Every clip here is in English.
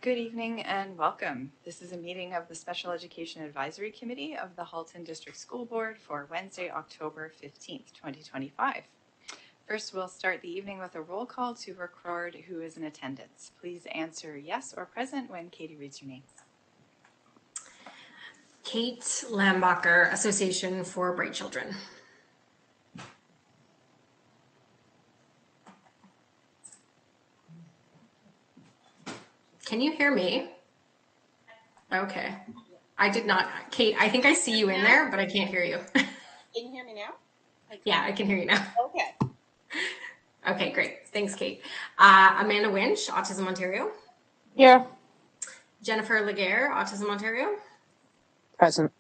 Good evening and welcome. This is a meeting of the Special Education Advisory Committee of the Halton District School Board for Wednesday, October 15th, 2025. First, we'll start the evening with a roll call to record who is in attendance. Please answer yes or present when Katie reads your names. Kate Lambacher, Association for Bright Children. Can you hear me? Okay. I did not. Kate, I think I see you in there, but I can't hear you. Can you hear me now? Yeah, I can hear you now. Okay. Okay, great. Thanks, Kate. Amanda Winch, Autism Ontario. Here. Jennifer Laguerre, Autism Ontario. Present.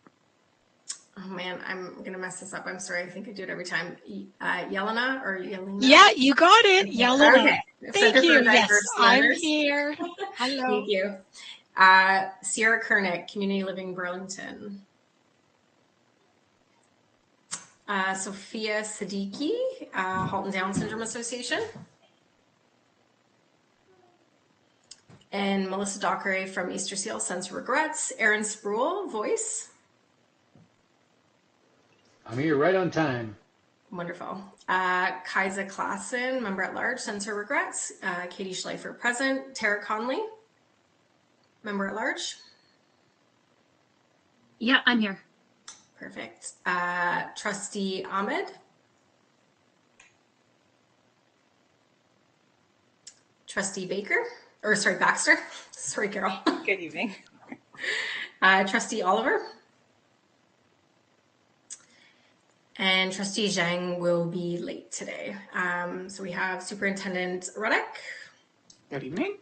Oh man, I'm going to mess this up. I'm sorry. I think I do it every time. Yelena or Yelena? Yeah, you got it. Yelena. Okay. Thank you. Yes, I'm here. Hello. Thank you. Sierra Kernick, Community Living Burlington. Sophia Siddiqui, Halton Down Syndrome Association. And Melissa Dockeray from Easter Seal, Sense Regrets. Aaron Spruill, Voice. I'm here right on time. Wonderful. Kaisa Klassen, Member at Large, Censor Regrets. Katie Schleifer, present. Tara Conley, Member at Large. Yeah, I'm here. Perfect. Trustee Ahmed. Trustee Baxter. Sorry, Carol. Good evening. Trustee Oliver. And Trustee Zhang will be late today. So we have Superintendent Ruddick. Good evening.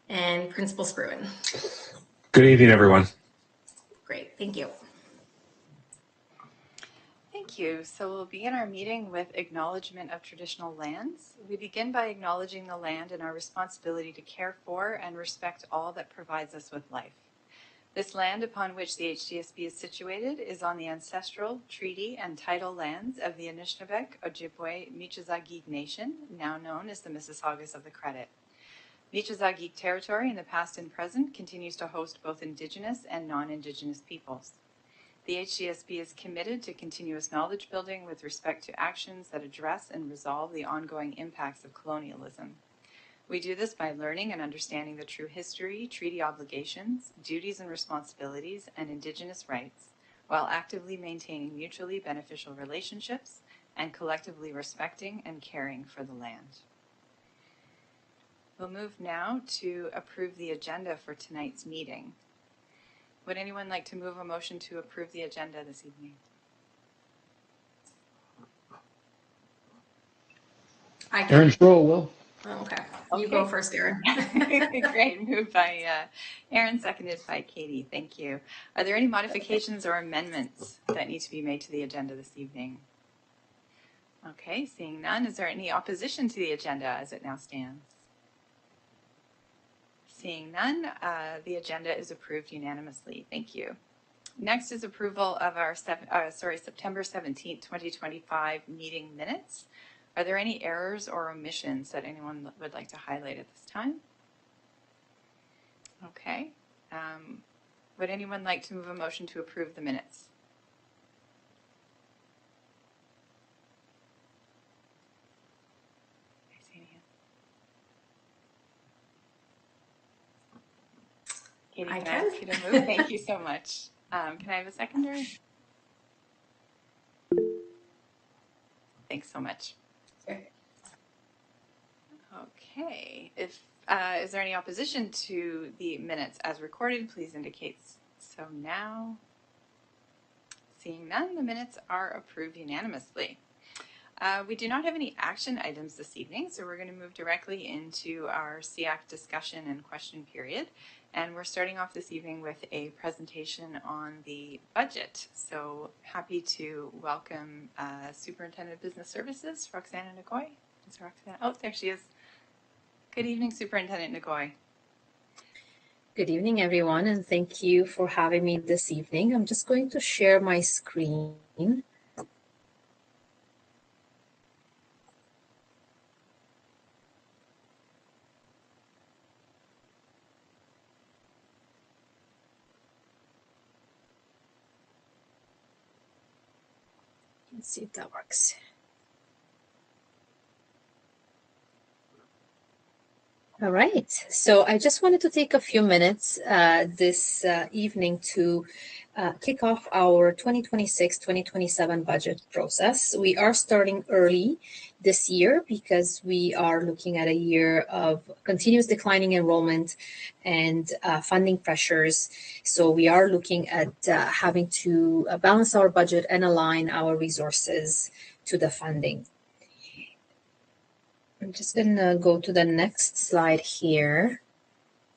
And Principal Spruin. Good evening, everyone. Great, thank you. Thank you. So we'll begin our meeting with acknowledgement of traditional lands. We begin by acknowledging the land and our responsibility to care for and respect all that provides us with life. This land upon which the HDSB is situated is on the ancestral, treaty, and tidal lands of the Anishinaabe, Ojibwe, Michizagig Nation, now known as the Mississaugas of the Credit. Michizagig territory in the past and present continues to host both Indigenous and non-Indigenous peoples. The HDSB is committed to continuous knowledge building with respect to actions that address and resolve the ongoing impacts of colonialism. We do this by learning and understanding the true history, treaty obligations, duties and responsibilities, and Indigenous rights, while actively maintaining mutually beneficial relationships and collectively respecting and caring for the land. We'll move now to approve the agenda for tonight's meeting. Would anyone like to move a motion to approve the agenda this evening? Aaron Sproul will. Oh, okay. You go first, Aaron. Great. Moved by Aaron, seconded by Katie. Thank you. Are there any modifications or amendments that need to be made to the agenda this evening? Okay, seeing none. Is there any opposition to the agenda as it now stands? Seeing none, the agenda is approved unanimously. Thank you. Next is approval of our September 17th, 2025 meeting minutes. Are there any errors or omissions that anyone would like to highlight at this time? Okay. Would anyone like to move a motion to approve the minutes? Katie, can I ask you to move? Thank you so much. Can I have a seconder? Thanks so much. Okay. Is there any opposition to the minutes as recorded? Please indicate so now. Seeing none, the minutes are approved unanimously. We do not have any action items this evening, so we're going to move directly into our SEAC discussion and question period. And we're starting off this evening with a presentation on the budget. So happy to welcome Superintendent of Business Services, Roxana Nikoy. Is Roxana? Oh, there she is. Good evening, Superintendent Nikoy. Good evening, everyone, and thank you for having me this evening. I'm just going to share my screen. Let's see if that works. All right. So I just wanted to take a few minutes this evening to kick off our 2026-2027 budget process. We are starting early this year because we are looking at a year of continuous declining enrollment and funding pressures. So we are looking at having to balance our budget and align our resources to the funding. I'm just going to go to the next slide here.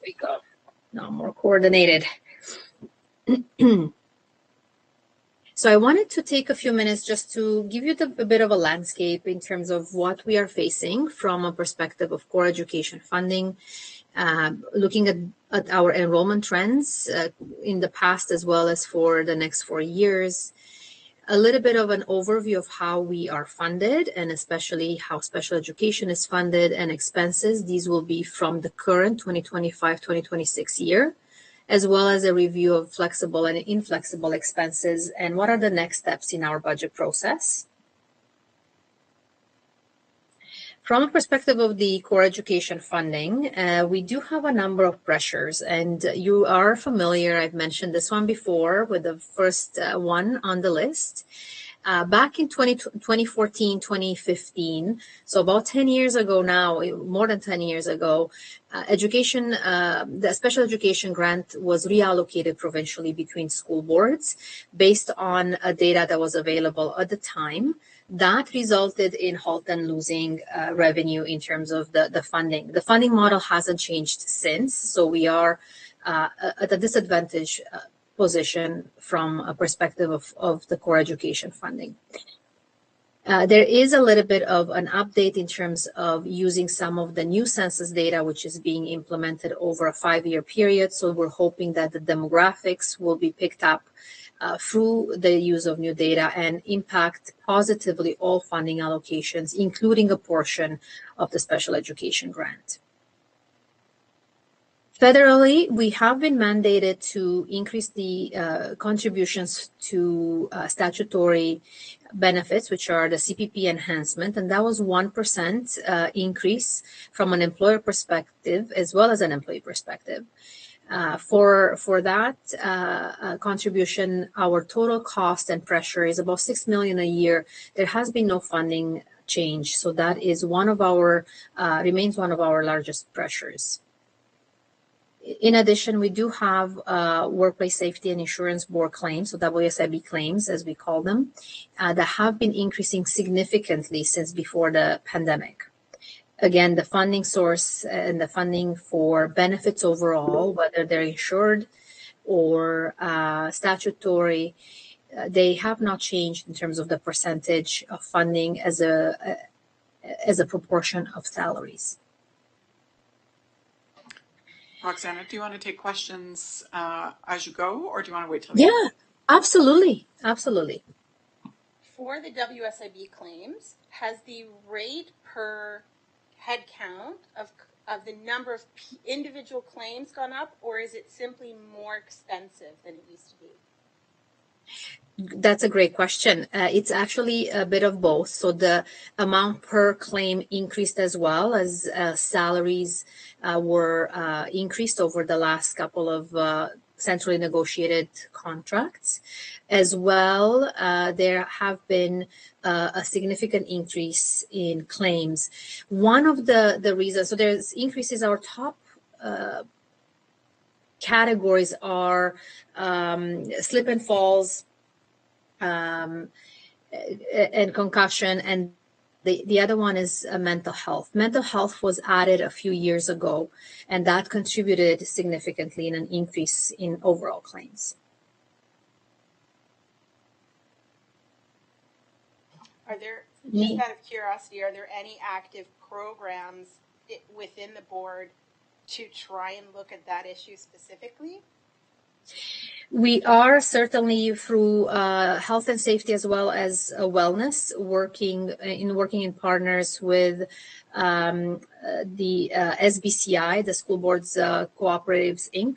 There we go. Now more coordinated. So I wanted to take a few minutes just to give you a bit of a landscape in terms of what we are facing from a perspective of core education funding, looking at our enrollment trends in the past as well as for the next 4 years. A little bit of an overview of how we are funded and especially how special education is funded and expenses. These will be from the current 2025-2026 year, as well as a review of flexible and inflexible expenses and what are the next steps in our budget process. From a perspective of the core education funding, we do have a number of pressures, and you are familiar, I've mentioned this one before, with the first one on the list. Back in 2014, 2015, so about 10 years ago now, more than 10 years ago, the special education grant was reallocated provincially between school boards based on data that was available at the time. That resulted in Halton losing revenue in terms of the funding. The funding model hasn't changed since, so we are at a disadvantage position from a perspective of the core education funding. There is a little bit of an update in terms of using some of the new census data, which is being implemented over a 5-year period. So we're hoping that the demographics will be picked up through the use of new data and impact positively all funding allocations, including a portion of the special education grant. Federally, we have been mandated to increase the contributions to statutory benefits, which are the CPP enhancement, and that was 1% increase from an employer perspective as well as an employee perspective. For that contribution, our total cost and pressure is about $6 million a year. There has been no funding change, so that is remains one of our largest pressures. In addition, we do have Workplace Safety and Insurance Board claims, so WSIB claims, as we call them, that have been increasing significantly since before the pandemic. Again, the funding source and the funding for benefits overall, whether they're insured or statutory, they have not changed in terms of the percentage of funding as a proportion of salaries. Roxana, do you want to take questions as you go, or do you want to wait till the end? Absolutely. For the WSIB claims, has the rate per head count of the number of individual claims gone up, or is it simply more expensive than it used to be? That's a great question. It's actually a bit of both. So the amount per claim increased as well as salaries were increased over the last couple of centrally negotiated contracts. As well, there have been a significant increase in claims. One of the reasons, so there's increases, our top categories are slip and falls, and concussion, and the other one is mental health. Mental health was added a few years ago, and that contributed significantly in an increase in overall claims. Are there, just out of curiosity, are there any active programs within the board to try and look at that issue specifically? We are certainly through health and safety as well as wellness, working in partners with the SBCI, the School Boards Cooperatives Inc.,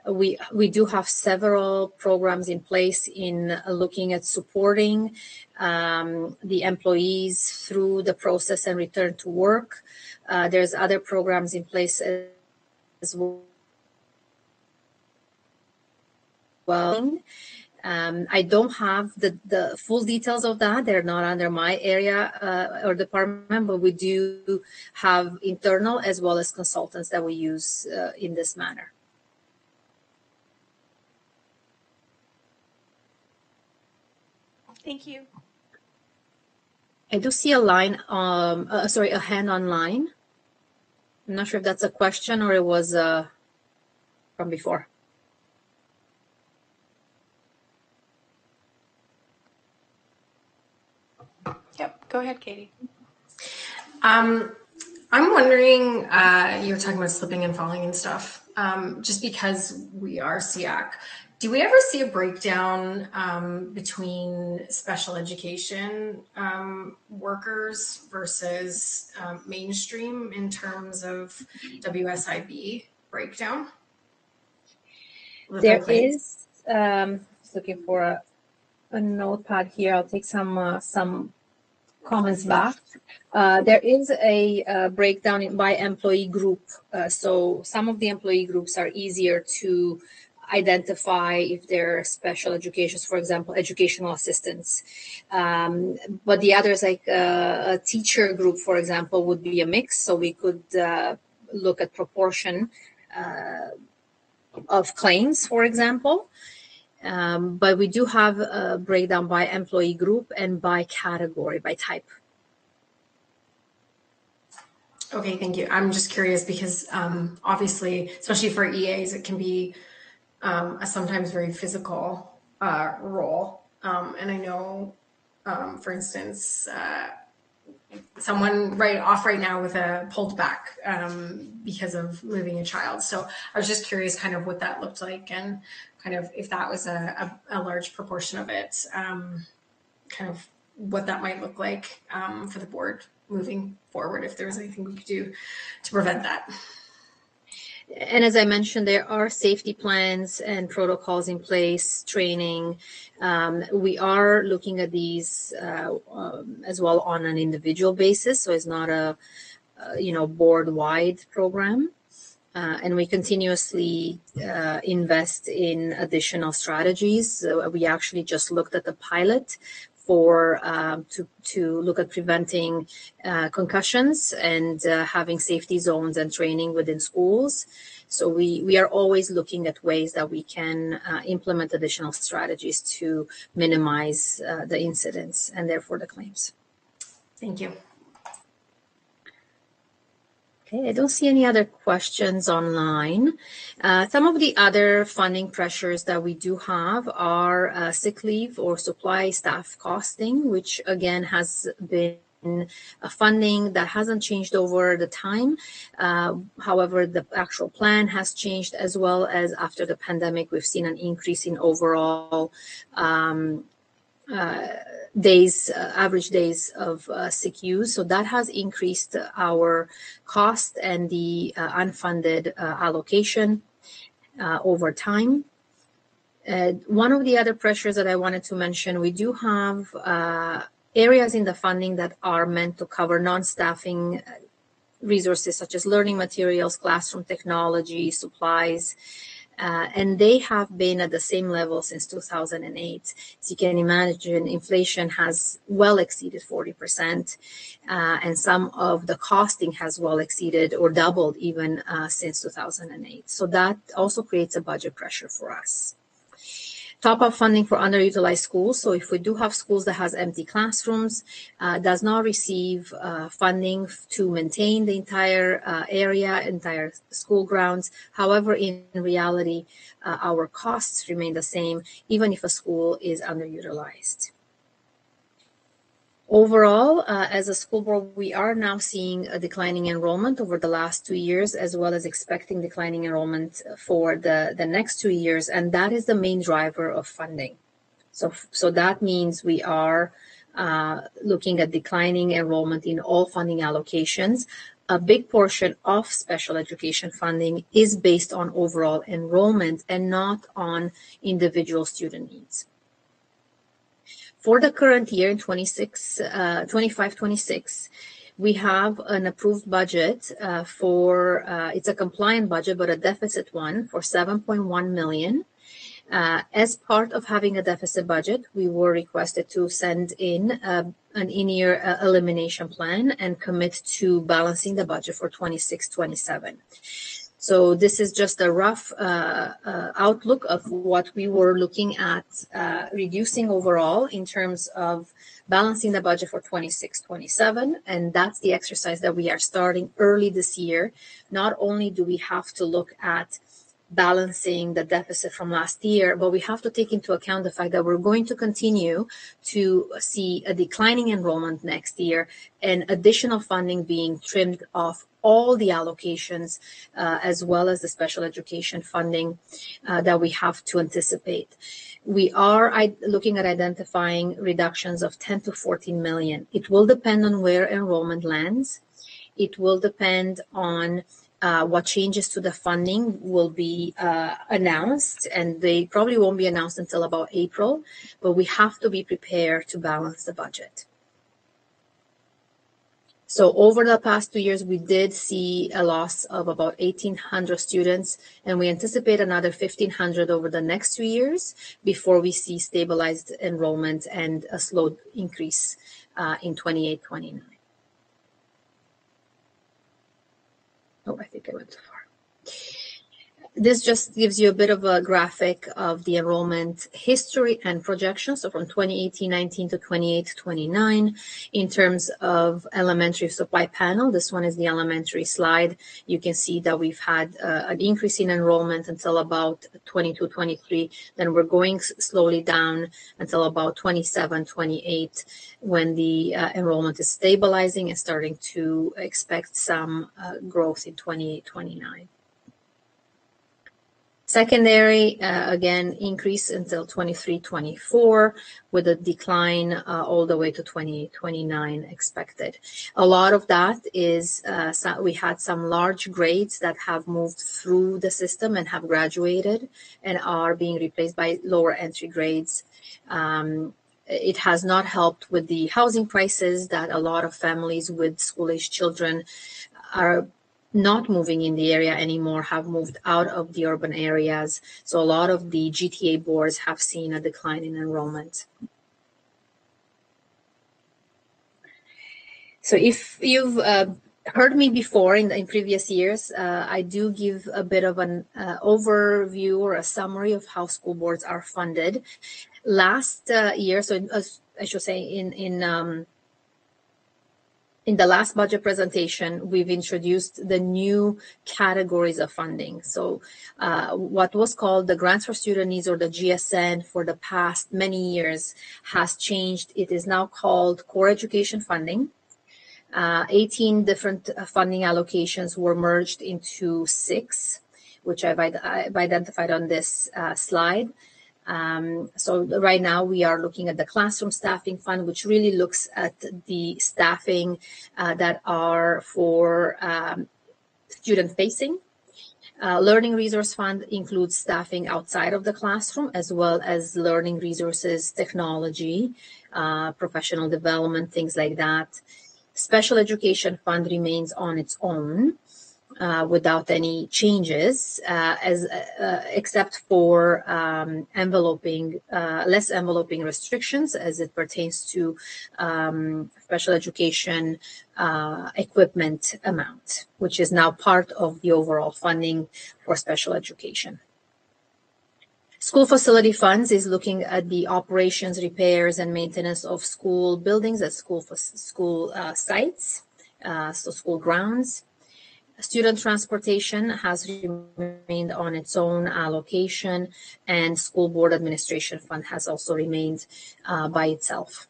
We do have several programs in place in looking at supporting the employees through the process and return to work. There's other programs in place as well. I don't have the full details of that. They're not under my area or department, but we do have internal as well as consultants that we use in this manner. Thank you. I do see a line, a hand online. I'm not sure if that's a question or it was from before. Yep, go ahead, Katie. I'm wondering, you're talking about slipping and falling and stuff. Just because we are SEAC, do we ever see a breakdown between special education workers versus mainstream in terms of WSIB breakdown? There is, looking for a notepad here. I'll take some comments back. There is a breakdown by employee group. So some of the employee groups are easier to identify if they're special educations, for example, educational assistants. But the others, like a teacher group, for example, would be a mix. So we could look at proportion of claims, for example. But we do have a breakdown by employee group and by category, by type. Okay, thank you. I'm just curious because obviously, especially for EAs, it can be a sometimes very physical role. And I know, for instance, someone right now with a pulled back because of moving a child. So I was just curious kind of what that looked like and kind of if that was a large proportion of it, kind of what that might look like for the board moving forward, if there was anything we could do to prevent that. And as I mentioned, there are safety plans and protocols in place, training. We are looking at these as well on an individual basis. So it's not a board-wide program. And we continuously invest in additional strategies. We actually just looked at the pilot for to look at preventing concussions and having safety zones and training within schools. So we are always looking at ways that we can implement additional strategies to minimize the incidents and therefore the claims. Thank you. Okay, I don't see any other questions online. Some of the other funding pressures that we do have are sick leave or supply staff costing, which again has been a funding that hasn't changed over the time. However, the actual plan has changed, as well as after the pandemic, we've seen an increase in overall average days of sick use. So that has increased our cost and the unfunded allocation over time. One of the other pressures that I wanted to mention, we do have areas in the funding that are meant to cover non-staffing resources such as learning materials, classroom technology, supplies, and they have been at the same level since 2008. As you can imagine, inflation has well exceeded 40%, and some of the costing has well exceeded or doubled even since 2008. So that also creates a budget pressure for us. Top-up funding for underutilized schools. So if we do have schools that has empty classrooms, does not receive funding to maintain the entire area, entire school grounds. However, in reality, our costs remain the same, even if a school is underutilized. Overall, as a school board, we are now seeing a declining enrollment over the last 2 years, as well as expecting declining enrollment for the next 2 years, and that is the main driver of funding. So that means we are looking at declining enrollment in all funding allocations. a big portion of special education funding is based on overall enrollment and not on individual student needs. For the current year in 25-26, we have an approved budget it's a compliant budget, but a deficit one for $7.1 million. As part of having a deficit budget, we were requested to send in an in-year elimination plan and commit to balancing the budget for 26-27. So this is just a rough outlook of what we were looking at reducing overall in terms of balancing the budget for 26-27. And that's the exercise that we are starting early this year. Not only do we have to look at balancing the deficit from last year, but we have to take into account the fact that we're going to continue to see a declining enrollment next year and additional funding being trimmed off all the allocations, as well as the special education funding that we have to anticipate. We are looking at identifying reductions of 10 to 14 million. It will depend on where enrollment lands. It will depend on what changes to the funding will be announced, and they probably won't be announced until about April, but we have to be prepared to balance the budget. So over the past 2 years, we did see a loss of about 1,800 students, and we anticipate another 1,500 over the next 2 years before we see stabilized enrollment and a slow increase in 28-29. Oh, I think I went too far. This just gives you a bit of a graphic of the enrollment history and projections. So from 2018-19 to 28-29, in terms of elementary supply panel, this one is the elementary slide. You can see that we've had an increase in enrollment until about 22-23. Then we're going slowly down until about 27-28, when the enrollment is stabilizing and starting to expect some growth in 28-29. Secondary, again, increase until 23-24, with a decline all the way to 28-29 expected. A lot of that is we had some large grades that have moved through the system and have graduated and are being replaced by lower entry grades. It has not helped with the housing prices that a lot of families with school-age children are not moving in the area anymore, have moved out of the urban areas. So a lot of the GTA boards have seen a decline in enrollment. So if you've heard me before in previous years, I do give a bit of an overview or a summary of how school boards are funded. Last year, so I should say in the last budget presentation, we've introduced the new categories of funding. So what was called the Grants for Student Needs, or the GSN, for the past many years has changed. It is now called Core Education Funding. 18 different funding allocations were merged into 6, which I've identified on this slide. So right now we are looking at the Classroom Staffing Fund, which really looks at the staffing that are for student-facing. Learning Resource Fund includes staffing outside of the classroom, as well as learning resources, technology, professional development, things like that. Special Education Fund remains on its own without any changes, except for less enveloping restrictions as it pertains to special education equipment amount, which is now part of the overall funding for special education. School Facility Funds is looking at the operations, repairs, and maintenance of school buildings at school sites, so school grounds. Student transportation has remained on its own allocation, and School Board Administration Fund has also remained by itself.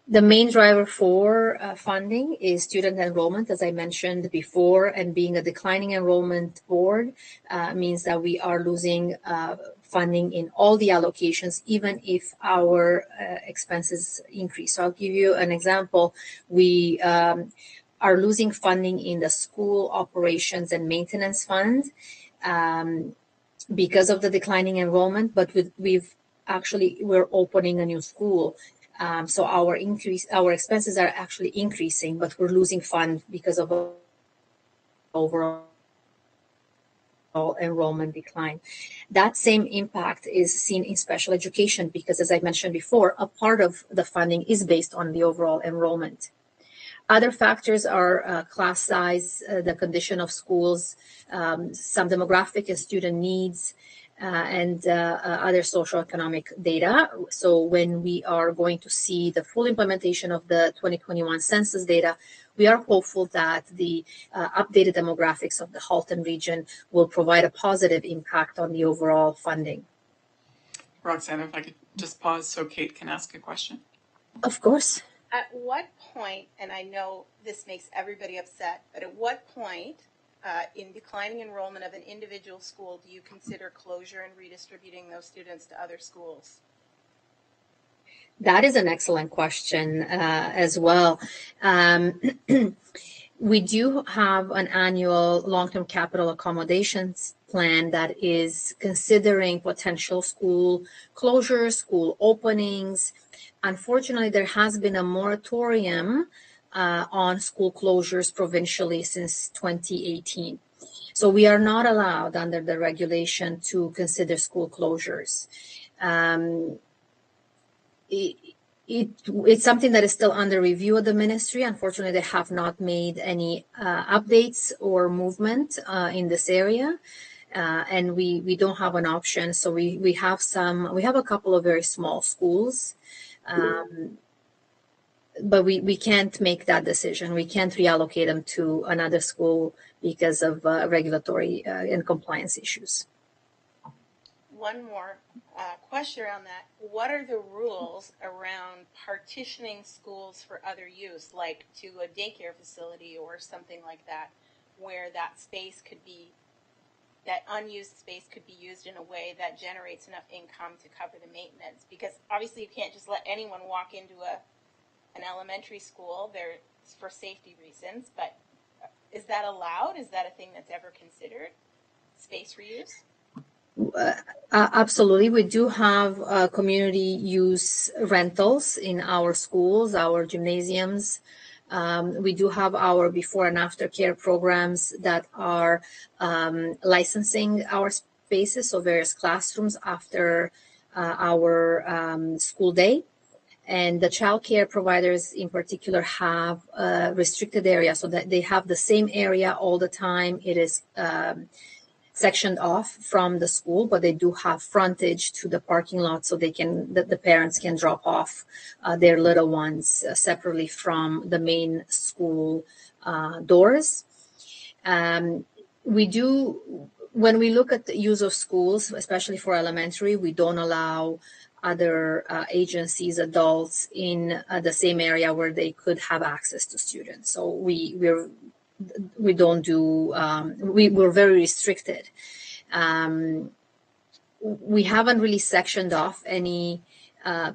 The main driver for funding is student enrollment, as I mentioned before, and being a declining enrollment board means that we are losing funding in all the allocations, even if our expenses increase. So I'll give you an example. We are losing funding in the school operations and maintenance fund because of the declining enrollment, but we're opening a new school. So our expenses are actually increasing, but we're losing funds because of overall enrollment decline. That same impact is seen in special education because, as I mentioned before, a part of the funding is based on the overall enrollment. Other factors are class size, the condition of schools, some demographic and student needs, and other socioeconomic data. So when we are going to see the full implementation of the 2021 census data, we are hopeful that the updated demographics of the Halton region will provide a positive impact on the overall funding. Roxanne, if I could just pause so Kate can ask a question. Of course. At what point, and I know this makes everybody upset, but at what point in declining enrollment of an individual school do you consider closure and redistributing those students to other schools? That is an excellent question as well. We do have an annual long-term capital accommodations plan that is considering potential school closures, school openings. Unfortunately, there has been a moratorium on school closures provincially since 2018. So we are not allowed under the regulation to consider school closures. It's something that is still under review at the ministry. Unfortunately, they have not made any updates or movement in this area. And we don't have an option. So we have a couple of very small schools. But we can't make that decision. We can't reallocate them to another school because of regulatory and compliance issues. One more question around that. What are the rules around partitioning schools for other use, like to a daycare facility or something like that, where that unused space could be used in a way that generates enough income to cover the maintenance? Because obviously you can't just let anyone walk into an elementary school there for safety reasons, but is that allowed? Is that a thing that's ever considered? Space reuse? Absolutely. We do have community use rentals in our schools, our gymnasiums. We do have our before and after care programs that are licensing our spaces, so various classrooms after our school day. And the child care providers in particular have a restricted area so that they have the same area all the time. It is sectioned off from the school, but they do have frontage to the parking lot so the parents can drop off their little ones separately from the main school doors. When we look at the use of schools, especially for elementary, we don't allow other agencies, adults in the same area where they could have access to students. So we're very restricted. We haven't really sectioned off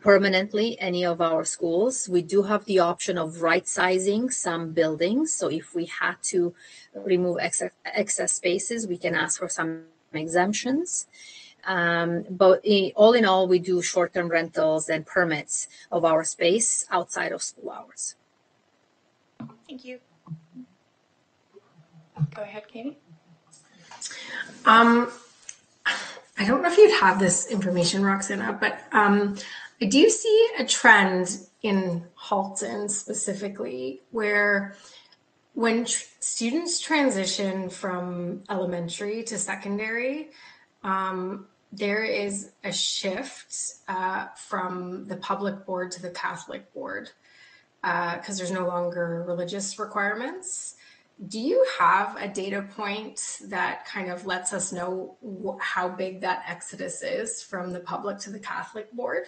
permanently any of our schools. We do have the option of right sizing some buildings. So if we had to remove excess spaces, we can ask for some exemptions. But all in all, we do short-term rentals and permits of our space outside of school hours. Thank you. Go ahead, Katie. I don't know if you'd have this information, Roxana, but I do see a trend in Halton specifically where when students transition from elementary to secondary, there is a shift from the public board to the Catholic board because there's no longer religious requirements. Do you have a data point that kind of lets us know how big that exodus is from the public to the Catholic board?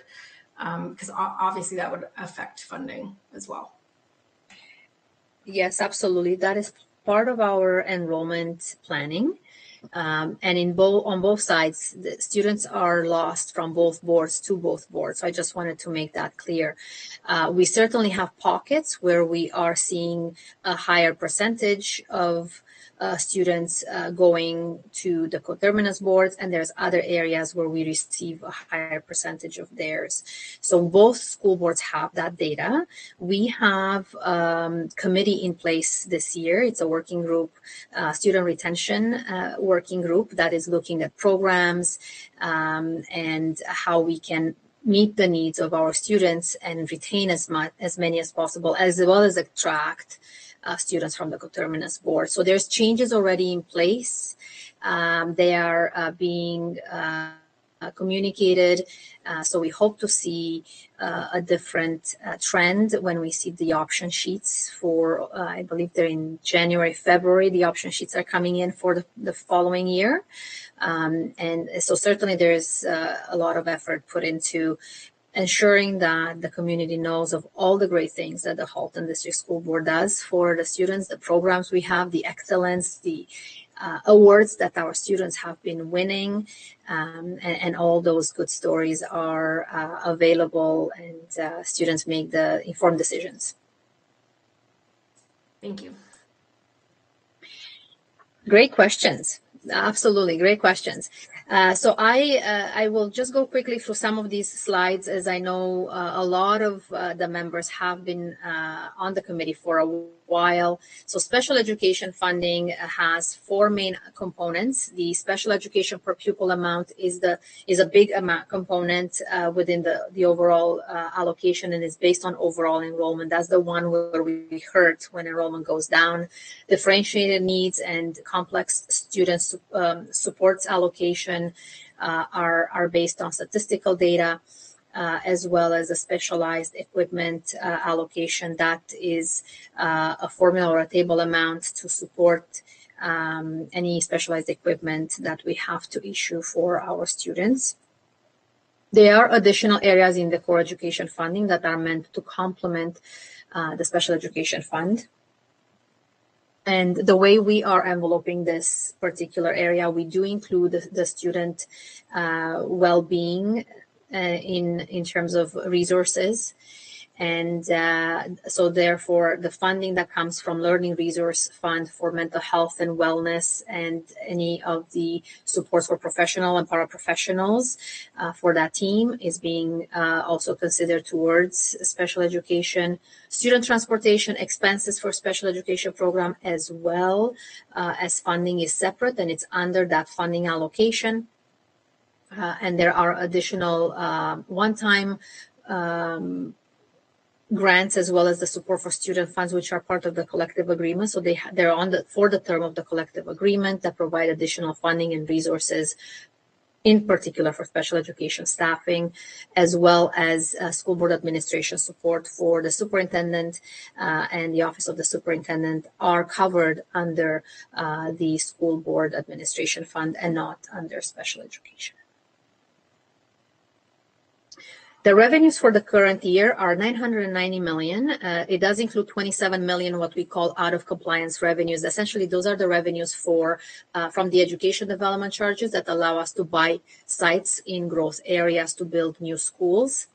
Because obviously that would affect funding as well. Yes, absolutely. That is part of our enrollment planning. And on both sides, the students are lost from both boards to both boards. So I just wanted to make that clear. We certainly have pockets where we are seeing a higher percentage of students going to the coterminous boards, and there's other areas where we receive a higher percentage of theirs. So both school boards have that data. We have committee in place this year. It's a working group, student retention working group that is looking at programs and how we can meet the needs of our students and retain as many as possible, as well as attract students from the coterminous board. So there's changes already in place. They are being communicated. So we hope to see a different trend when we see the option sheets for, I believe they're in January, February, the option sheets are coming in for the following year. And so certainly there's a lot of effort put into ensuring that the community knows of all the great things that the Halton District School Board does for the students, the programs we have, the excellence, the awards that our students have been winning, and all those good stories are available, and students make the informed decisions. Thank you. Great questions. Absolutely, great questions. So I will just go quickly through some of these slides, as I know a lot of the members have been on the committee for a while. So special education funding has four main components. The special education per pupil amount is a big amount component within the overall allocation, and is based on overall enrollment. That's the one where we hurt when enrollment goes down. Differentiated needs and complex student supports allocation are based on statistical data, as well as a specialized equipment allocation that is a formula or a table amount to support any specialized equipment that we have to issue for our students. There are additional areas in the core education funding that are meant to complement the special education fund. And the way we are enveloping this particular area, we do include the student well-being in terms of resources. And so therefore, the funding that comes from Learning Resource Fund for mental health and wellness, and any of the supports for professional and paraprofessionals for that team is being also considered towards special education. Student transportation expenses for special education program, as well as funding, is separate, and it's under that funding allocation. And there are additional one-time grants, as well as the support for student funds, which are part of the collective agreement. So they're for the term of the collective agreement, that provide additional funding and resources, in particular for special education staffing, as well as school board administration support for the superintendent and the office of the superintendent are covered under the school board administration fund and not under special education. The revenues for the current year are $990 million. It does include $27 million, what we call out of compliance revenues. Essentially, those are the revenues from the education development charges that allow us to buy sites in growth areas to build new schools.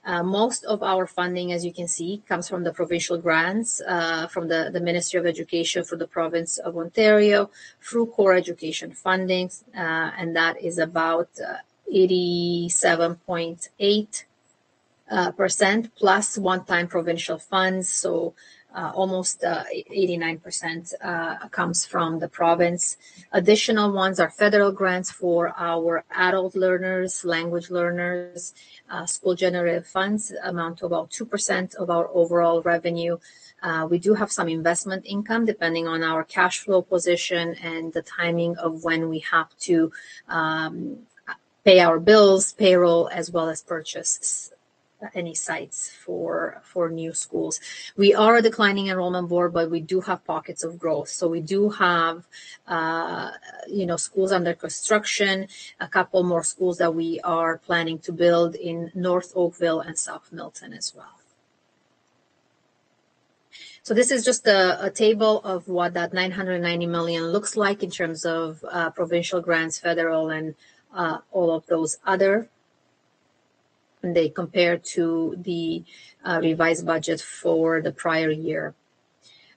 Most of our funding, as you can see, comes from the provincial grants from the Ministry of Education for the province of Ontario through core education funding, and that is about 87.8% plus one-time provincial funds. So almost 89% comes from the province. Additional ones are federal grants for our adult learners, language learners. School generative funds amount to about 2% of our overall revenue. We do have some investment income depending on our cash flow position and the timing of when we have to pay our bills, payroll, as well as purchase any sites for new schools. We are a declining enrollment board, but we do have pockets of growth. So we do have, schools under construction, a couple more schools that we are planning to build in North Oakville and South Milton as well. So this is just a table of what that 990 million looks like in terms of provincial grants, federal, and all of those other. And they compare to the revised budget for the prior year.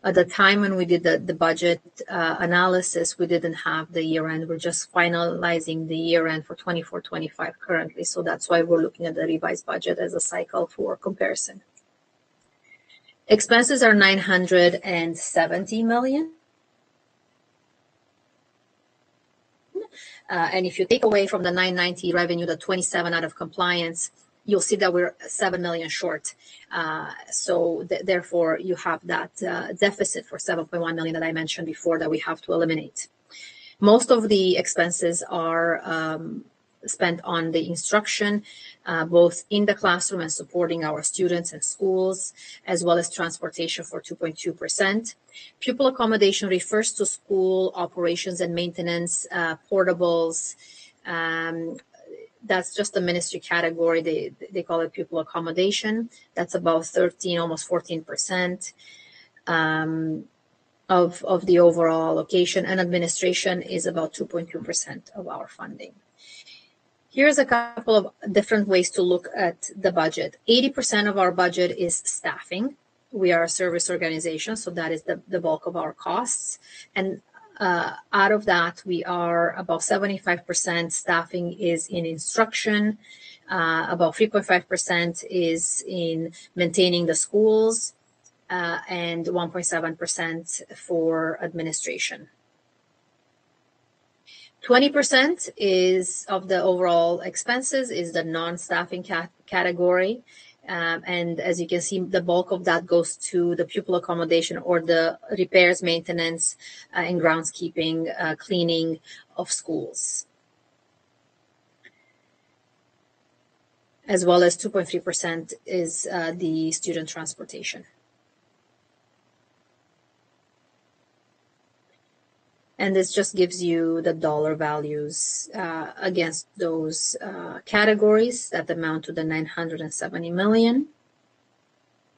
At the time when we did the budget analysis, we didn't have the year end. We're just finalizing the year end for 24-25 currently. So that's why we're looking at the revised budget as a cycle for comparison. Expenses are 970 million. And if you take away from the 990 revenue, the 27 out of compliance, you'll see that we're 7 million short. So therefore, you have that deficit for 7.1 million that I mentioned before that we have to eliminate. Most of the expenses are spent on the instruction, both in the classroom and supporting our students and schools, as well as transportation for 2.2%. Pupil accommodation refers to school operations and maintenance, portables. That's just a ministry category. They call it pupil accommodation. That's about 13, almost 14% of the overall allocation, and administration is about 2.2% of our funding. Here's a couple of different ways to look at the budget. 80% of our budget is staffing. We are a service organization, so that is the bulk of our costs. And out of that, we are about 75% staffing is in instruction, about 3.5% is in maintaining the schools, and 1.7% for administration. 20% is of the overall expenses is the non-staffing category. And as you can see, the bulk of that goes to the pupil accommodation or the repairs, maintenance, and groundskeeping, cleaning of schools. As well as 2.3% is the student transportation. And this just gives you the dollar values against those categories that amount to the 970 million.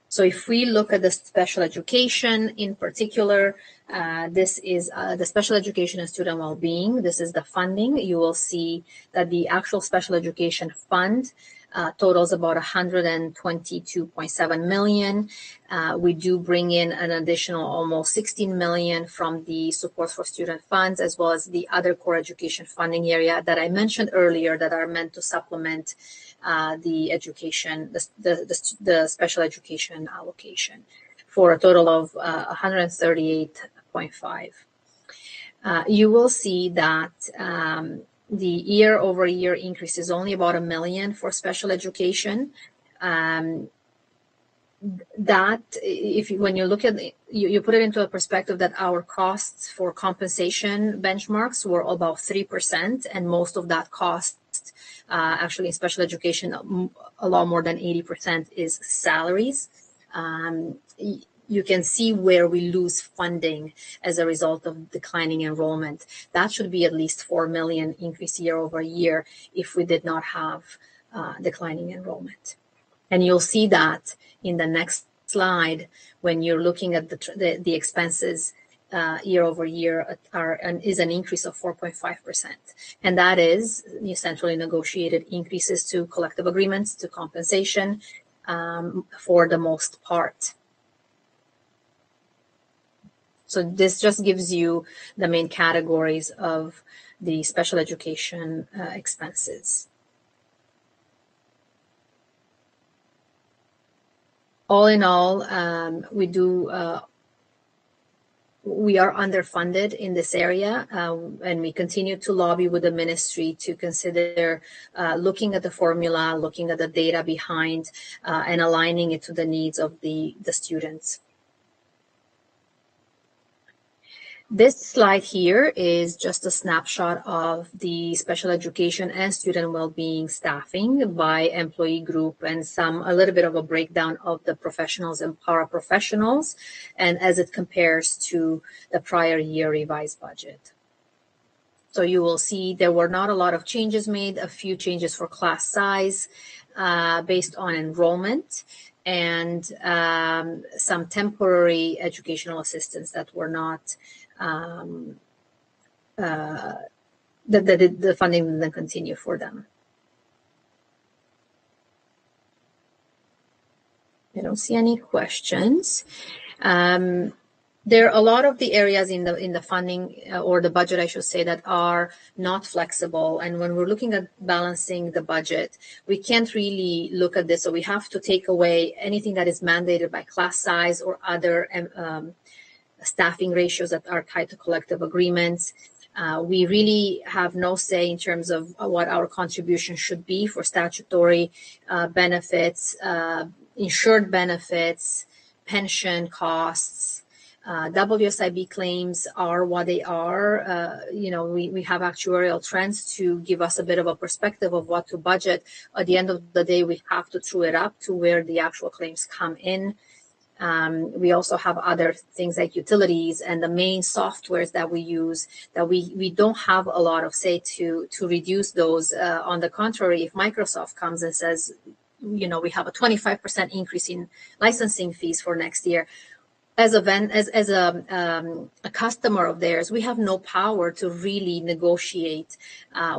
So if we look at the special education in particular, this is the special education and student well-being. This is the funding. You will see that the actual special education fund totals about 122.7 million. We do bring in an additional almost 16 million from the support for student funds, as well as the other core education funding area that I mentioned earlier that are meant to supplement the education, the special education allocation, for a total of 138.5. You will see that the year-over-year increase is only about $1 million for special education. That, when you look at you put it into a perspective that our costs for compensation benchmarks were about 3%, and most of that cost, actually in special education, a lot more than 80% is salaries. You can see where we lose funding as a result of declining enrollment. That should be at least 4 million increase year over year if we did not have declining enrollment. And you'll see that in the next slide when you're looking at the expenses year over year is an increase of 4.5%. And that is centrally negotiated increases to collective agreements, to compensation for the most part. So this just gives you the main categories of the special education expenses. All in all, we are underfunded in this area, and we continue to lobby with the ministry to consider looking at the formula, looking at the data behind, and aligning it to the needs of the students. This slide here is just a snapshot of the special education and student well-being staffing by employee group, and a little bit of a breakdown of the professionals and paraprofessionals, and as it compares to the prior year revised budget. So you will see there were not a lot of changes made, a few changes for class size based on enrollment. and some temporary educational assistance that were not, the funding didn't continue for them. I don't see any questions. There are a lot of the areas in the funding or the budget, I should say, that are not flexible. And when we're looking at balancing the budget, we can't really look at this. So we have to take away anything that is mandated by class size or other staffing ratios that are tied to collective agreements. We really have no say in terms of what our contribution should be for statutory benefits, insured benefits, pension costs. WSIB claims are what they are. We have actuarial trends to give us a bit of a perspective of what to budget. At the end of the day, we have to true it up to where the actual claims come in. We also have other things like utilities and the main softwares that we use that we don't have a lot of say to reduce those. On the contrary, if Microsoft comes and says, we have a 25% increase in licensing fees for next year, as a customer of theirs, we have no power to really negotiate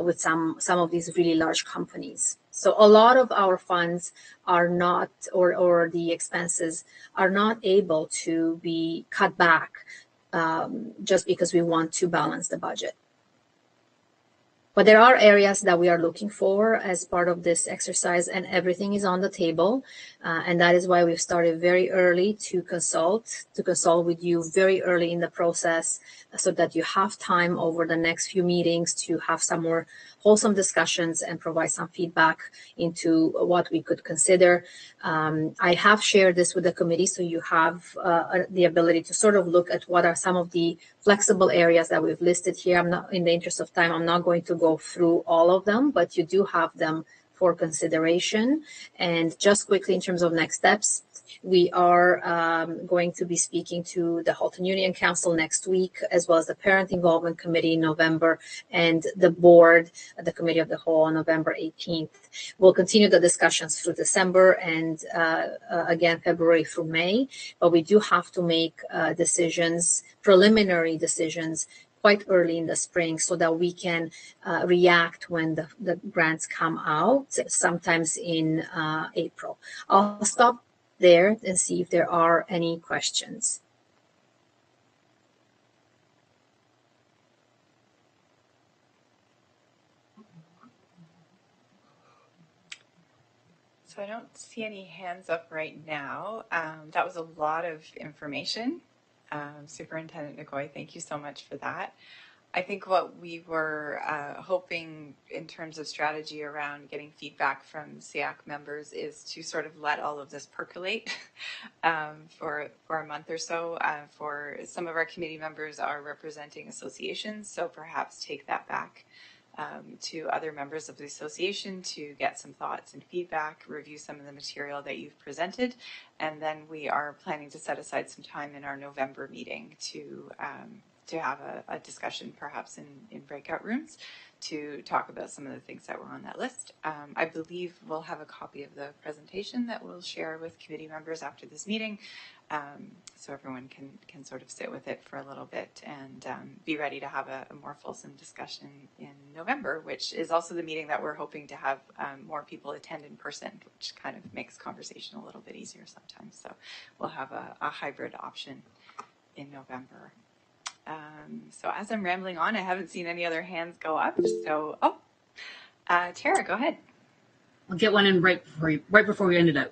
with some of these really large companies. So a lot of our funds are not, or the expenses are not able to be cut back just because we want to balance the budget. But there are areas that we are looking for as part of this exercise, and everything is on the table. And that is why we've started very early to consult with you very early in the process so that you have time over the next few meetings to have some more wholesome discussions and provide some feedback into what we could consider. I have shared this with the committee, so you have the ability to sort of look at what are some of the flexible areas that we've listed here. I'm not, in the interest of time, I'm not going to go through all of them, but you do have them for consideration. And just quickly in terms of next steps, we are going to be speaking to the Halton Union Council next week, as well as the Parent Involvement Committee in November, and the board, the Committee of the Whole, on November 18th. We'll continue the discussions through December and again February through May, but we do have to make preliminary decisions quite early in the spring so that we can react when the grants come out, sometimes in April. I'll stop there and see if there are any questions. So I don't see any hands up right now. That was a lot of information. Superintendent Nicoy, thank you so much for that. I think what we were hoping in terms of strategy around getting feedback from SEAC members is to sort of let all of this percolate for a month or so. For some of our committee members are representing associations, so perhaps take that back to other members of the association to get some thoughts and feedback, review some of the material that you've presented, and then we are planning to set aside some time in our November meeting to have a discussion, perhaps in breakout rooms, to talk about some of the things that were on that list. I believe we'll have a copy of the presentation that we'll share with committee members after this meeting, so everyone can sort of sit with it for a little bit and be ready to have a more fulsome discussion in November, which is also the meeting that we're hoping to have more people attend in person, which kind of makes conversation a little bit easier sometimes. So we'll have a hybrid option in November. So as I'm rambling on, I haven't seen any other hands go up. So, Tara, go ahead. I'll get one in right before we end it out.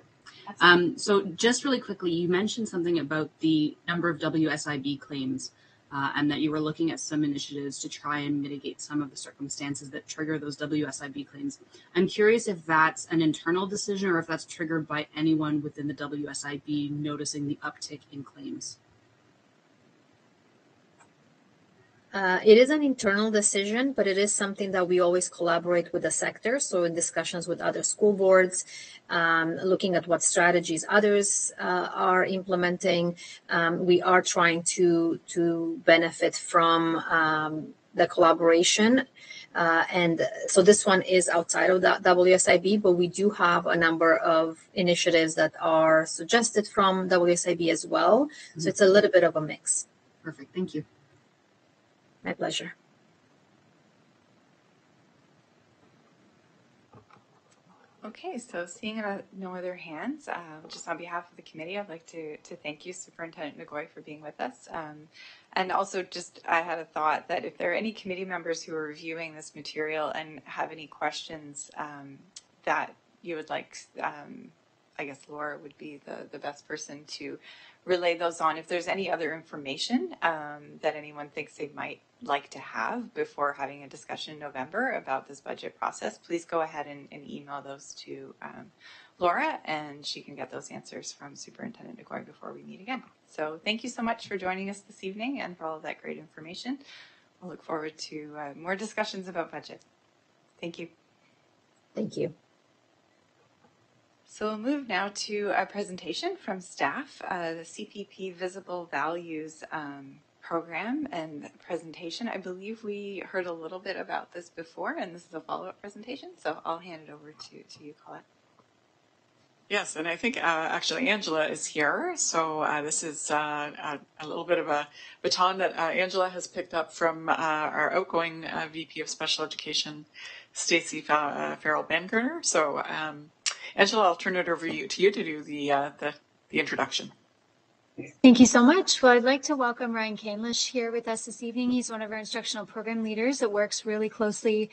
So just really quickly, you mentioned something about the number of WSIB claims and that you were looking at some initiatives to try and mitigate some of the circumstances that trigger those WSIB claims. I'm curious if that's an internal decision or if that's triggered by anyone within the WSIB noticing the uptick in claims. It is an internal decision, but it is something that we always collaborate with the sector. So in discussions with other school boards, looking at what strategies others are implementing, we are trying to benefit from the collaboration. And so this one is outside of the WSIB, but we do have a number of initiatives that are suggested from WSIB as well. So it's a little bit of a mix. Perfect. Thank you. My pleasure. Okay, so seeing no other hands, just on behalf of the committee, I'd like to thank you, Superintendent Ngoy, for being with us. And also just, I had a thought that if there are any committee members who are reviewing this material and have any questions that you would like, I guess Laura would be the best person to relay those on. If there's any other information that anyone thinks they might like to have before having a discussion in November about this budget process, please go ahead and email those to Laura, and she can get those answers from Superintendent Ngoy before we meet again. So thank you so much for joining us this evening and for all of that great information. We'll look forward to more discussions about budget. Thank you. Thank you. So we'll move now to a presentation from staff, the CPP Visible Values program and presentation. I believe we heard a little bit about this before, and this is a follow-up presentation, so I'll hand it over to you, Colette. Yes, and I think actually Angela is here. So this is a little bit of a baton that Angela has picked up from our outgoing VP of Special Education, Stacey Farrell-Bangerner. So Angela, I'll turn it over to you to do the introduction. Thank you so much. Well, I'd like to welcome Ryan Canelish here with us this evening. He's one of our instructional program leaders that works really closely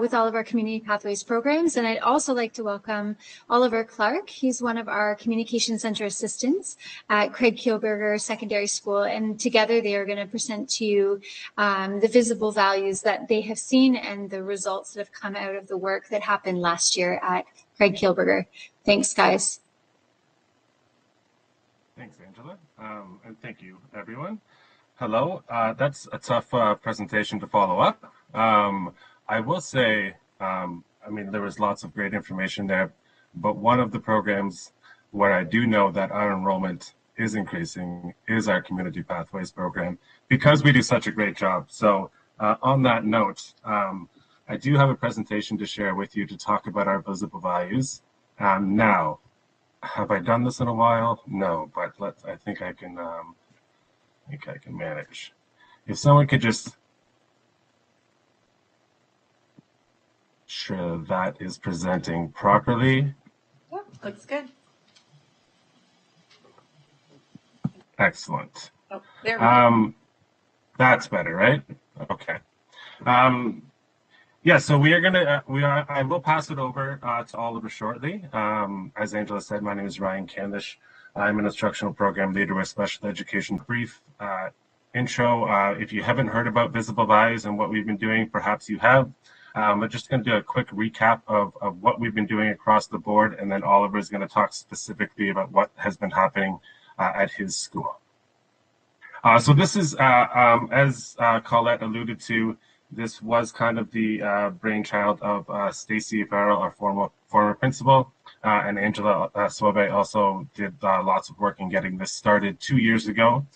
with all of our Community Pathways programs. And I'd also like to welcome Oliver Clark. He's one of our Communication Center assistants at Craig Kielburger Secondary School. And together they are going to present to you the visible values that they have seen and the results that have come out of the work that happened last year at Craig Kielburger. Thanks, guys. Thanks, Angela, and thank you, everyone. Hello. That's a tough presentation to follow up. I will say, I mean, there was lots of great information there, but one of the programs where I do know that our enrollment is increasing is our Community Pathways program, because we do such a great job. So on that note, I do have a presentation to share with you to talk about our visible values. Now, have I done this in a while? No, but I think I can manage. If someone could just sure that is presenting properly. Yep, looks good. Excellent. Oh, there we go. That's better, right? Okay. Yeah, so I will pass it over to Oliver shortly. As Angela said, my name is Ryan Canelish. I'm an instructional program leader with special education. Brief intro. If you haven't heard about Visible Values and what we've been doing, perhaps you have. I'm just going to do a quick recap of what we've been doing across the board, and then Oliver is going to talk specifically about what has been happening at his school. So this is, as Colette alluded to, this was kind of the brainchild of Stacey Farrell, our former principal, and Angela Sobe also did lots of work in getting this started 2 years ago.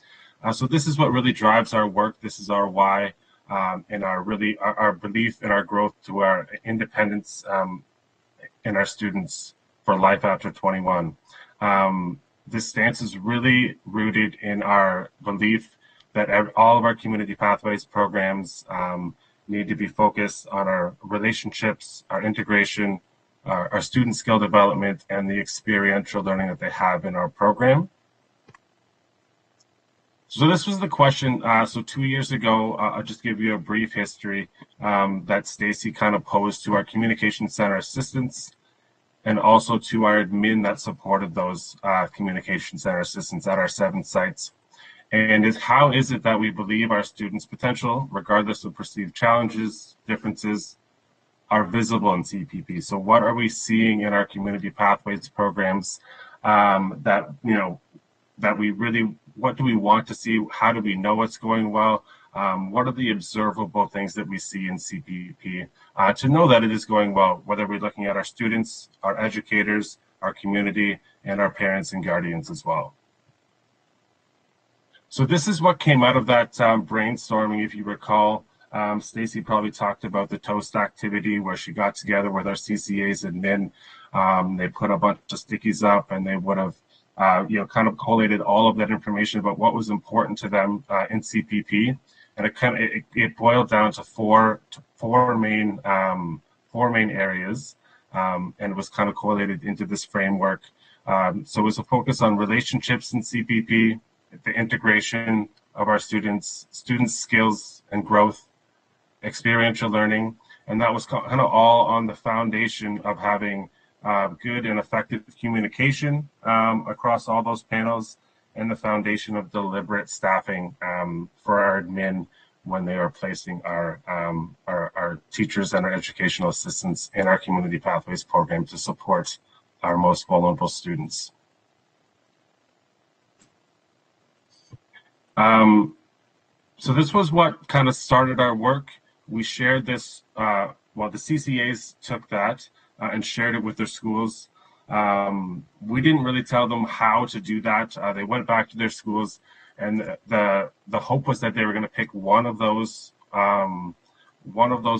So this is what really drives our work. This is our why, and our belief in our growth to our independence in our students for life after 21. This stance is really rooted in our belief that all of our Community Pathways programs need to be focused on our relationships, our integration, our student skill development, and the experiential learning that they have in our program. So this was the question. So 2 years ago, I'll just give you a brief history that Stacey kind of posed to our communication center assistants and also to our admin that supported those communication center assistants at our 7 sites. And how is it that we believe our students' potential, regardless of perceived challenges, differences, are visible in CPP? So what are we seeing in our Community Pathways programs that we really, what do we want to see? How do we know what's going well? What are the observable things that we see in CPP to know that it is going well, whether we're looking at our students, our educators, our community, and our parents and guardians as well. So this is what came out of that brainstorming, if you recall. Stacy probably talked about the toast activity where she got together with our CCAs and men. They put a bunch of stickies up, and they would have, kind of collated all of that information about what was important to them in CPP. And it boiled down to four main areas, and it was kind of collated into this framework. So it was a focus on relationships in CPP, the integration of our students' skills and growth, experiential learning, and that was kind of all on the foundation of having good and effective communication across all those panels, and the foundation of deliberate staffing for our admin when they are placing our teachers and our educational assistants in our Community Pathways program to support our most vulnerable students. So this was what kind of started our work. We shared this, the CCAs took that and shared it with their schools. We didn't really tell them how to do that. They went back to their schools, and the hope was that they were going to pick one of those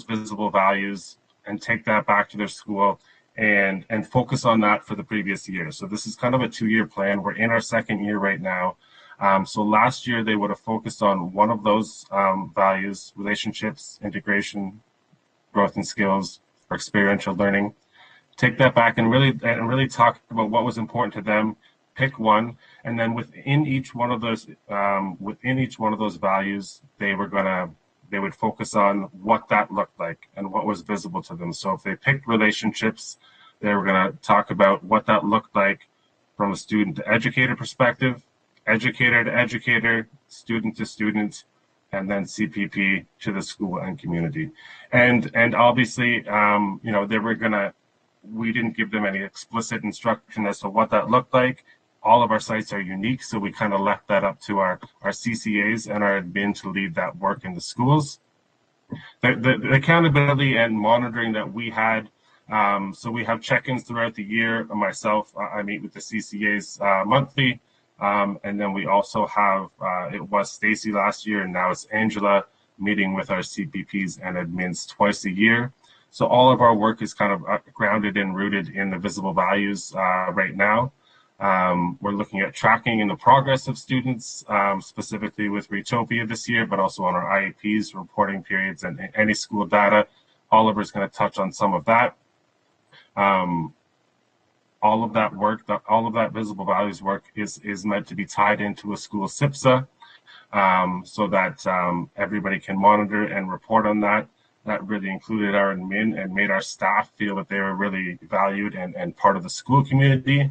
visible values and take that back to their school and focus on that for the previous year. So this is kind of a 2-year plan. We're in our second year right now. So last year they would have focused on one of those values: relationships, integration, growth and skills, or experiential learning. Take that back and really talk about what was important to them. Pick one, and then within each one of those values, they would focus on what that looked like and what was visible to them. So if they picked relationships, they were going to talk about what that looked like from a student to educator perspective, educator to educator, student to student, and then CPP to the school and community. And obviously, we didn't give them any explicit instruction as to what that looked like. All of our sites are unique, so we kind of left that up to our CCAs and our admin to lead that work in the schools. The accountability and monitoring that we had, so we have check-ins throughout the year. Myself, I meet with the CCAs monthly, and then we also have, it was Stacy last year, and now it's Angela, meeting with our CPPs and admins twice a year. So all of our work is kind of grounded and rooted in the visible values right now. We're looking at tracking in the progress of students, specifically with Retopia this year, but also on our IEPs, reporting periods, and any school data. Oliver's going to touch on some of that. All of that work, all of that visible values work is meant to be tied into a school SIPSA, so that everybody can monitor and report on that. That really included our admin and made our staff feel that they were really valued and part of the school community.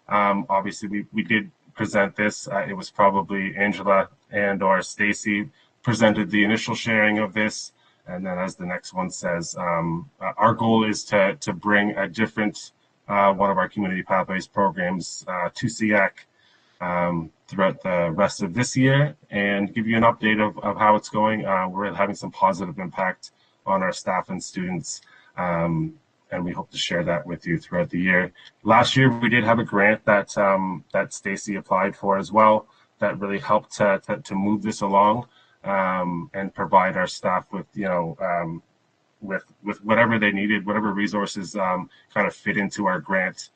Obviously, we did present this. It was probably Angela and or Stacy presented the initial sharing of this. And then as the next one says, our goal is to bring a different one of our Community Pathways programs to SEAC throughout the rest of this year and give you an update of how it's going. We're having some positive impact on our staff and students, and we hope to share that with you throughout the year. Last year, we did have a grant that Stacy applied for as well that really helped to move this along and provide our staff with, with whatever they needed, whatever resources kind of fit into our grant,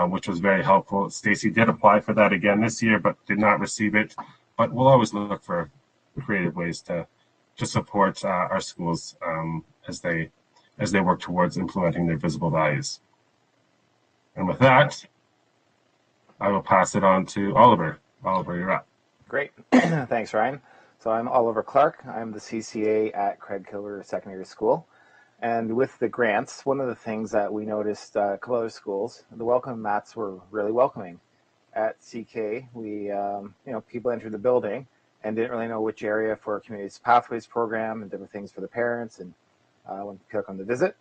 which was very helpful. Stacy did apply for that again this year, but did not receive it. But we'll always look for creative ways to support our schools as they work towards implementing their visible values. And with that, I will pass it on to Oliver. Oliver, you're up. Great. Thanks, Ryan. So I'm Oliver Clark. I'm the CCA at Craig Killer Secondary School. And with the grants, one of the things that we noticed a couple other schools, the welcome mats were really welcoming. At CK, we, people entered the building and didn't really know which area for a Community Pathways program and different things for the parents, and when people come to visit.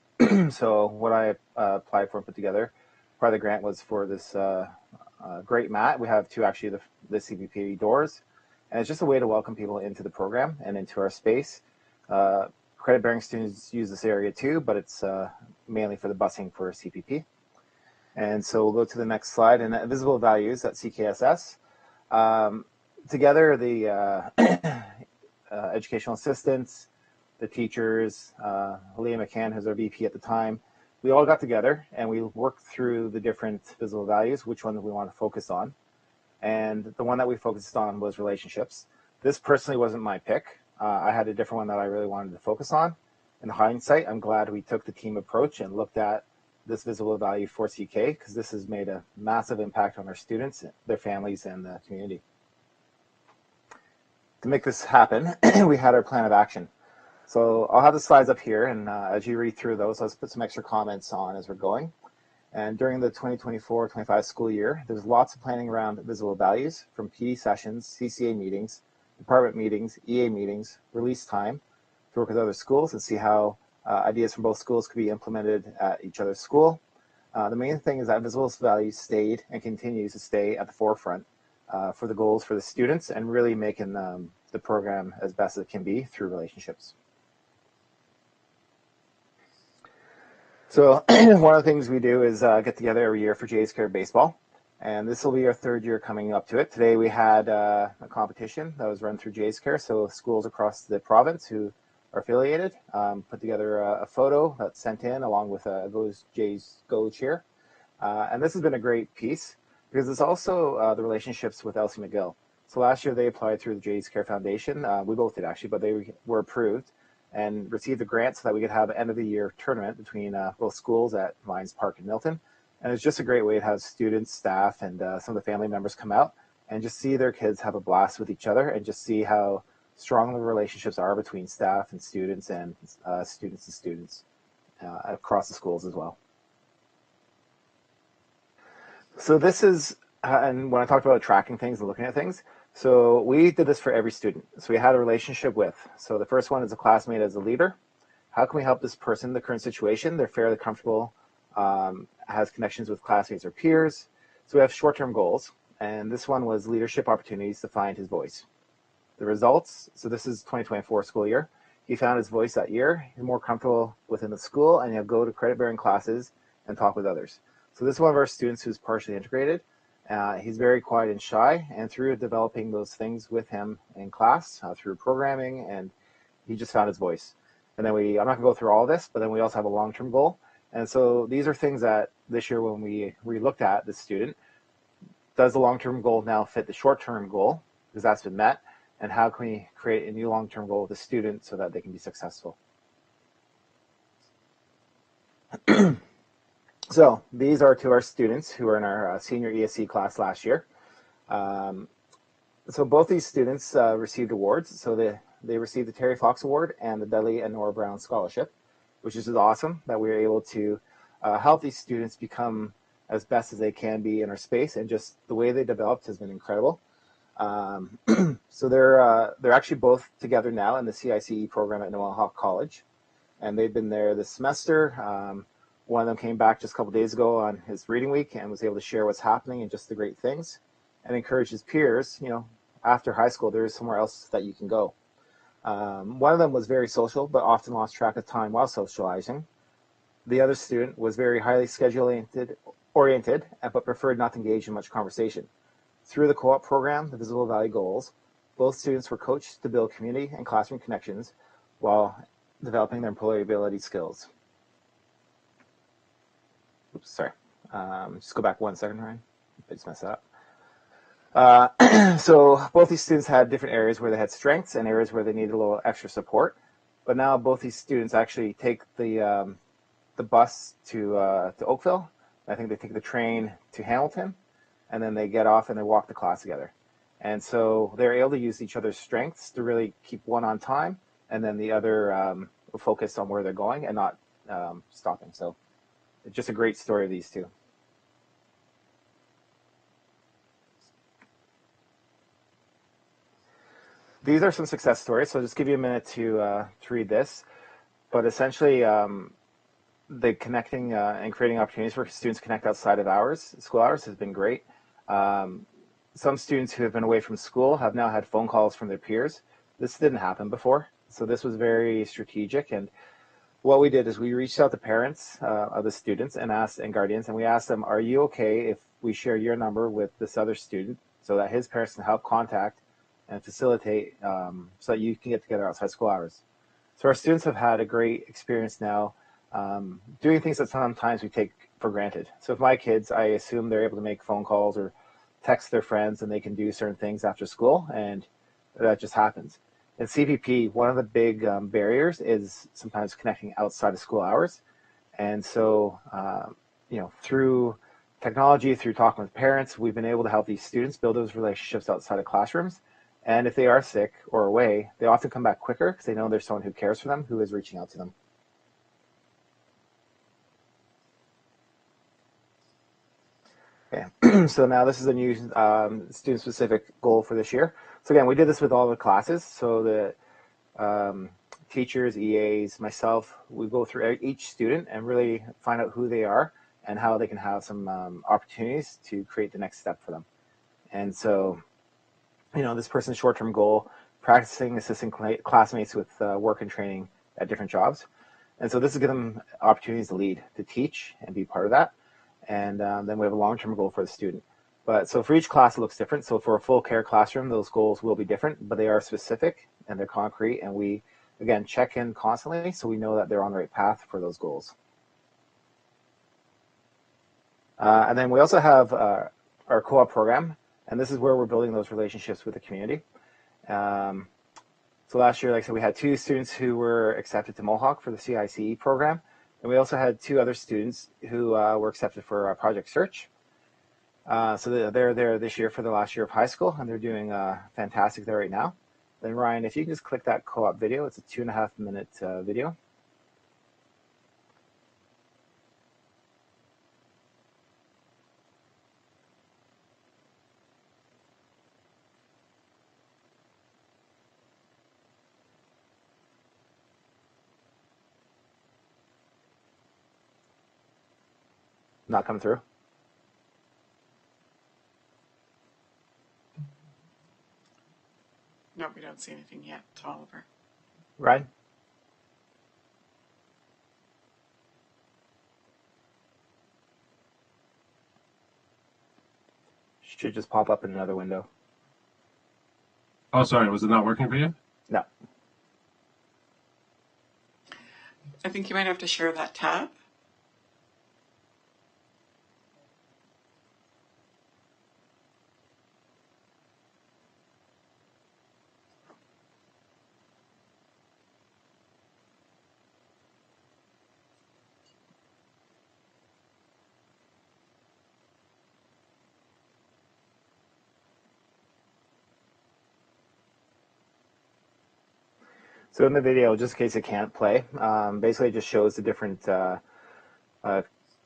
So what I applied for and put together, part of the grant was for this great mat. We have two actually, the CPP doors, and it's just a way to welcome people into the program and into our space. Credit-bearing students use this area too, but it's mainly for the busing for CPP. And so we'll go to the next slide, and visible values at CKSS. Together, the educational assistants, the teachers, Leah McCann, who's our VP at the time, we all got together and we worked through the different visible values, which one we want to focus on. And the one that we focused on was relationships. This personally wasn't my pick. I had a different one that I really wanted to focus on. In hindsight, I'm glad we took the team approach and looked at this visible value for CK, because this has made a massive impact on our students, their families, and the community. To make this happen, we had our plan of action. So I'll have the slides up here, and as you read through those, let's put some extra comments on as we're going. And during the 2024-25 school year, there's lots of planning around visible values, from PD sessions, CCA meetings, department meetings, EA meetings, release time, to work with other schools and see how ideas from both schools could be implemented at each other's school. The main thing is that visible values stayed and continues to stay at the forefront for the goals for the students, and really making the program as best as it can be through relationships. So one of the things we do is get together every year for Jays Care Baseball, and this will be our third year coming up to it. Today we had a competition that was run through Jays Care, so schools across the province who are affiliated put together a photo that's sent in along with a Jays Go cheer. And this has been a great piece because it's also the relationships with Elsie McGill. So last year they applied through the Jays Care Foundation. We both did actually, but they were approved and received a grant so that we could have an end of the year tournament between both schools at Vines Park and Milton. And it's just a great way to have students, staff, and some of the family members come out and just see their kids have a blast with each other, and just see how strong the relationships are between staff and students across the schools as well. So this is, and when I talked about tracking things and looking at things, so we did this for every student. So we had a relationship with, so the first one is a classmate as a leader. How can we help this person in the current situation? They're fairly comfortable, has connections with classmates or peers. So we have short-term goals, and this one was leadership opportunities to find his voice. The results, so this is 2024 school year. He found his voice that year. He's more comfortable within the school, and he'll go to credit-bearing classes and talk with others. So this is one of our students who's partially integrated. He's very quiet and shy, and through developing those things with him in class, through programming, and he just found his voice. And then I'm not gonna go through all of this, but then we also have a long-term goal. And so these are things that this year when we looked at the student, does the long-term goal now fit the short-term goal? Because that's been met. And how can we create a new long-term goal with the student so that they can be successful? So these are to our students who are in our senior ESC class last year. So both these students received awards. So they received the Terry Fox Award and the Dudley and Nora Brown Scholarship, which is awesome that we were able to help these students become as best as they can be in our space, and just the way they developed has been incredible. So they're actually both together now in the CICE program at Noel Hawk College, and they've been there this semester. One of them came back just a couple days ago on his reading week and was able to share what's happening and just the great things, and encourage his peers, after high school, there is somewhere else that you can go. One of them was very social, but often lost track of time while socializing. The other student was very highly schedule-oriented, but preferred not to engage in much conversation. Through the co-op program, the Visible Value Goals, both students were coached to build community and classroom connections while developing their employability skills. Oops, sorry. Just go back 1 second, Ryan. I just messed that up. So both these students had different areas where they had strengths and areas where they needed a little extra support. But now both these students actually take the bus to Oakville. I think they take the train to Hamilton, and then they get off and they walk to class together. And so they're able to use each other's strengths to really keep one on time, and then the other focus on where they're going and not stopping. So it's just a great story of these two. These are some success stories, so I'll just give you a minute to read this. But essentially, the connecting and creating opportunities for students to connect outside of school hours has been great. Some students who have been away from school have now had phone calls from their peers. This didn't happen before, so this was very strategic. And what we did is we reached out to parents of the students and guardians, and we asked them, are you okay if we share your number with this other student so that his parents can help contact and facilitate so that you can get together outside school hours? So our students have had a great experience now doing things that sometimes we take for granted. So with my kids, I assume they're able to make phone calls or text their friends and they can do certain things after school, and that just happens. In CPP, one of the big barriers is sometimes connecting outside of school hours. And so, through technology, through talking with parents, we've been able to help these students build those relationships outside of classrooms. And if they are sick or away, they often come back quicker because they know there's someone who cares for them, who is reaching out to them. Okay, so now this is a new student-specific goal for this year. So again, we did this with all the classes. So the teachers, EAs, myself, we go through each student and really find out who they are and how they can have some opportunities to create the next step for them. And so, this person's short-term goal, practicing assisting classmates with work and training at different jobs. And so this will give them opportunities to lead, to teach, and be part of that. And then we have a long-term goal for the student. But so for each class, it looks different. So for a full care classroom, those goals will be different, but they are specific and they're concrete. And we, again, check in constantly so we know that they're on the right path for those goals. And then we also have our co-op program. And this is where we're building those relationships with the community. So last year, like I said, we had 2 students who were accepted to Mohawk for the CICE program. And we also had 2 other students who were accepted for Project Search. So they're there this year for the last year of high school, and they're doing fantastic there right now. Then Ryan, if you can just click that co-op video, it's a 2.5-minute video. Not coming through. No, we don't see anything yet, Oliver. Ryan? Should just pop up in another window. Oh, sorry. Was it not working for you? No. I think you might have to share that tab. So in the video, just in case it can't play, basically it just shows the different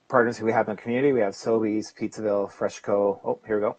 partners who we have in the community. We have Sobeys, Pizzaville, Freshco. Oh, here we go.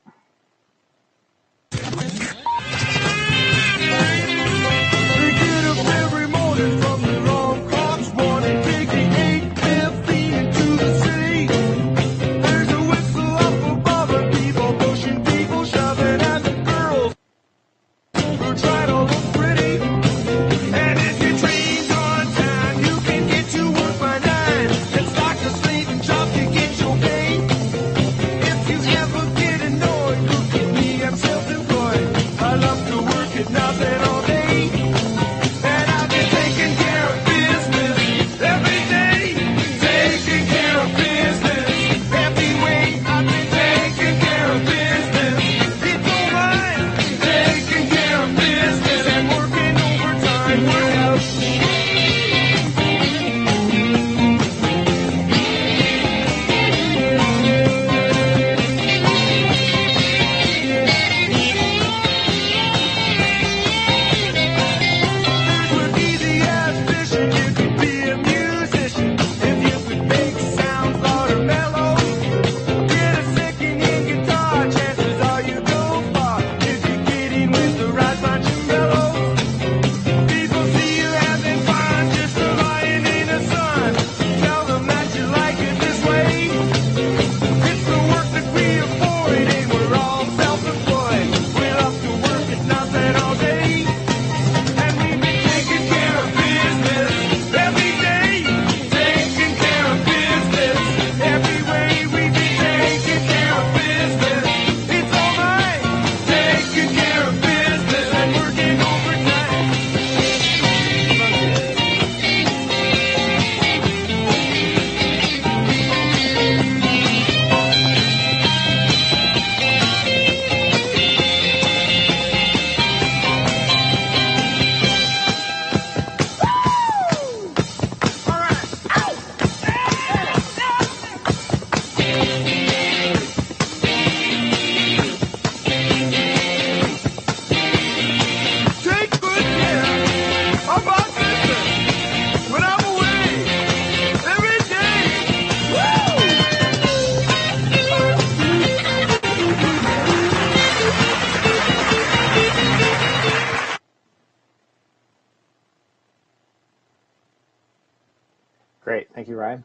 Great, thank you, Ryan.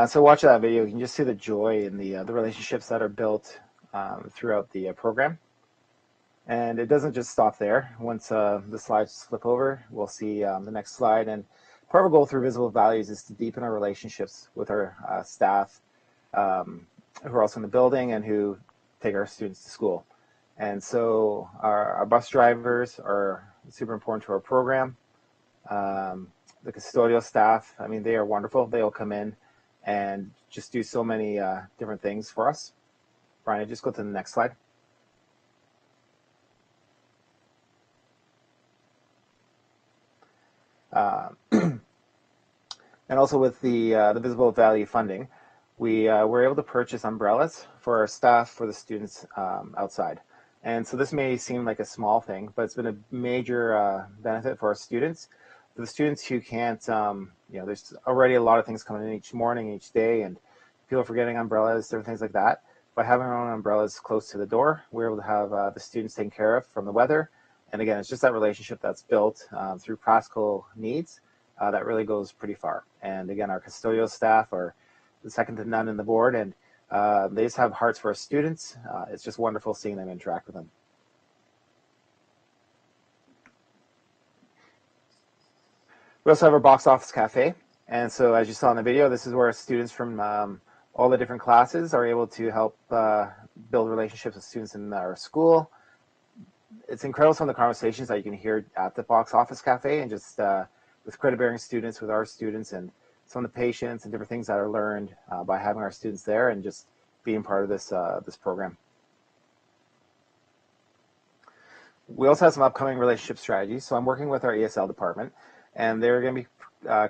So watch that video. You can just see the joy in the relationships that are built throughout the program. And it doesn't just stop there. Once the slides flip over, we'll see the next slide. And part of our goal through Visible Values is to deepen our relationships with our staff who are also in the building and who take our students to school. And so our bus drivers are super important to our program. The custodial staff, I mean, they are wonderful. They'll come in and just do so many different things for us. Brian, just go to the next slide. And also with the Visible Value funding, we were able to purchase umbrellas for our staff, for the students outside. And so this may seem like a small thing, but it's been a major benefit for our students. For the students who can't, there's already a lot of things coming in each morning, each day, and people are forgetting umbrellas, different things like that. By having our own umbrellas close to the door, we're able to have the students taken care of from the weather. And again, it's just that relationship that's built through practical needs that really goes pretty far. And again, our custodial staff are the second to none in the board, and they just have hearts for our students. It's just wonderful seeing them interact with them. We also have our box office cafe. And so as you saw in the video, this is where students from all the different classes are able to help build relationships with students in our school. It's incredible some of the conversations that you can hear at the box office cafe, and just with credit-bearing students, with our students, and some of the patients and different things that are learned by having our students there and just being part of this this program. We also have some upcoming relationship strategies. So I'm working with our ESL department, and they're going to be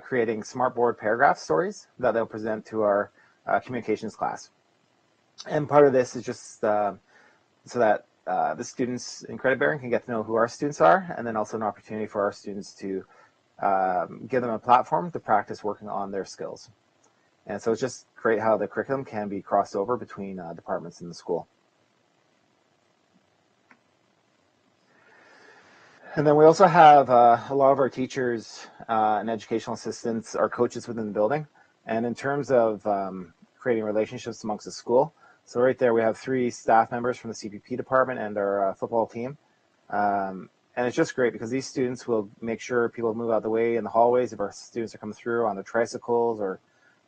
creating smartboard paragraph stories that they'll present to our communications class. And part of this is just so that the students in credit bearing can get to know who our students are, and then also an opportunity for our students to give them a platform to practice working on their skills. And so it's just great how the curriculum can be crossed over between departments in the school. And then we also have a lot of our teachers and educational assistants are coaches within the building. And in terms of creating relationships amongst the school, so right there we have 3 staff members from the CPP department and our football team. And it's just great because these students will make sure people move out of the way in the hallways if our students are coming through on their tricycles or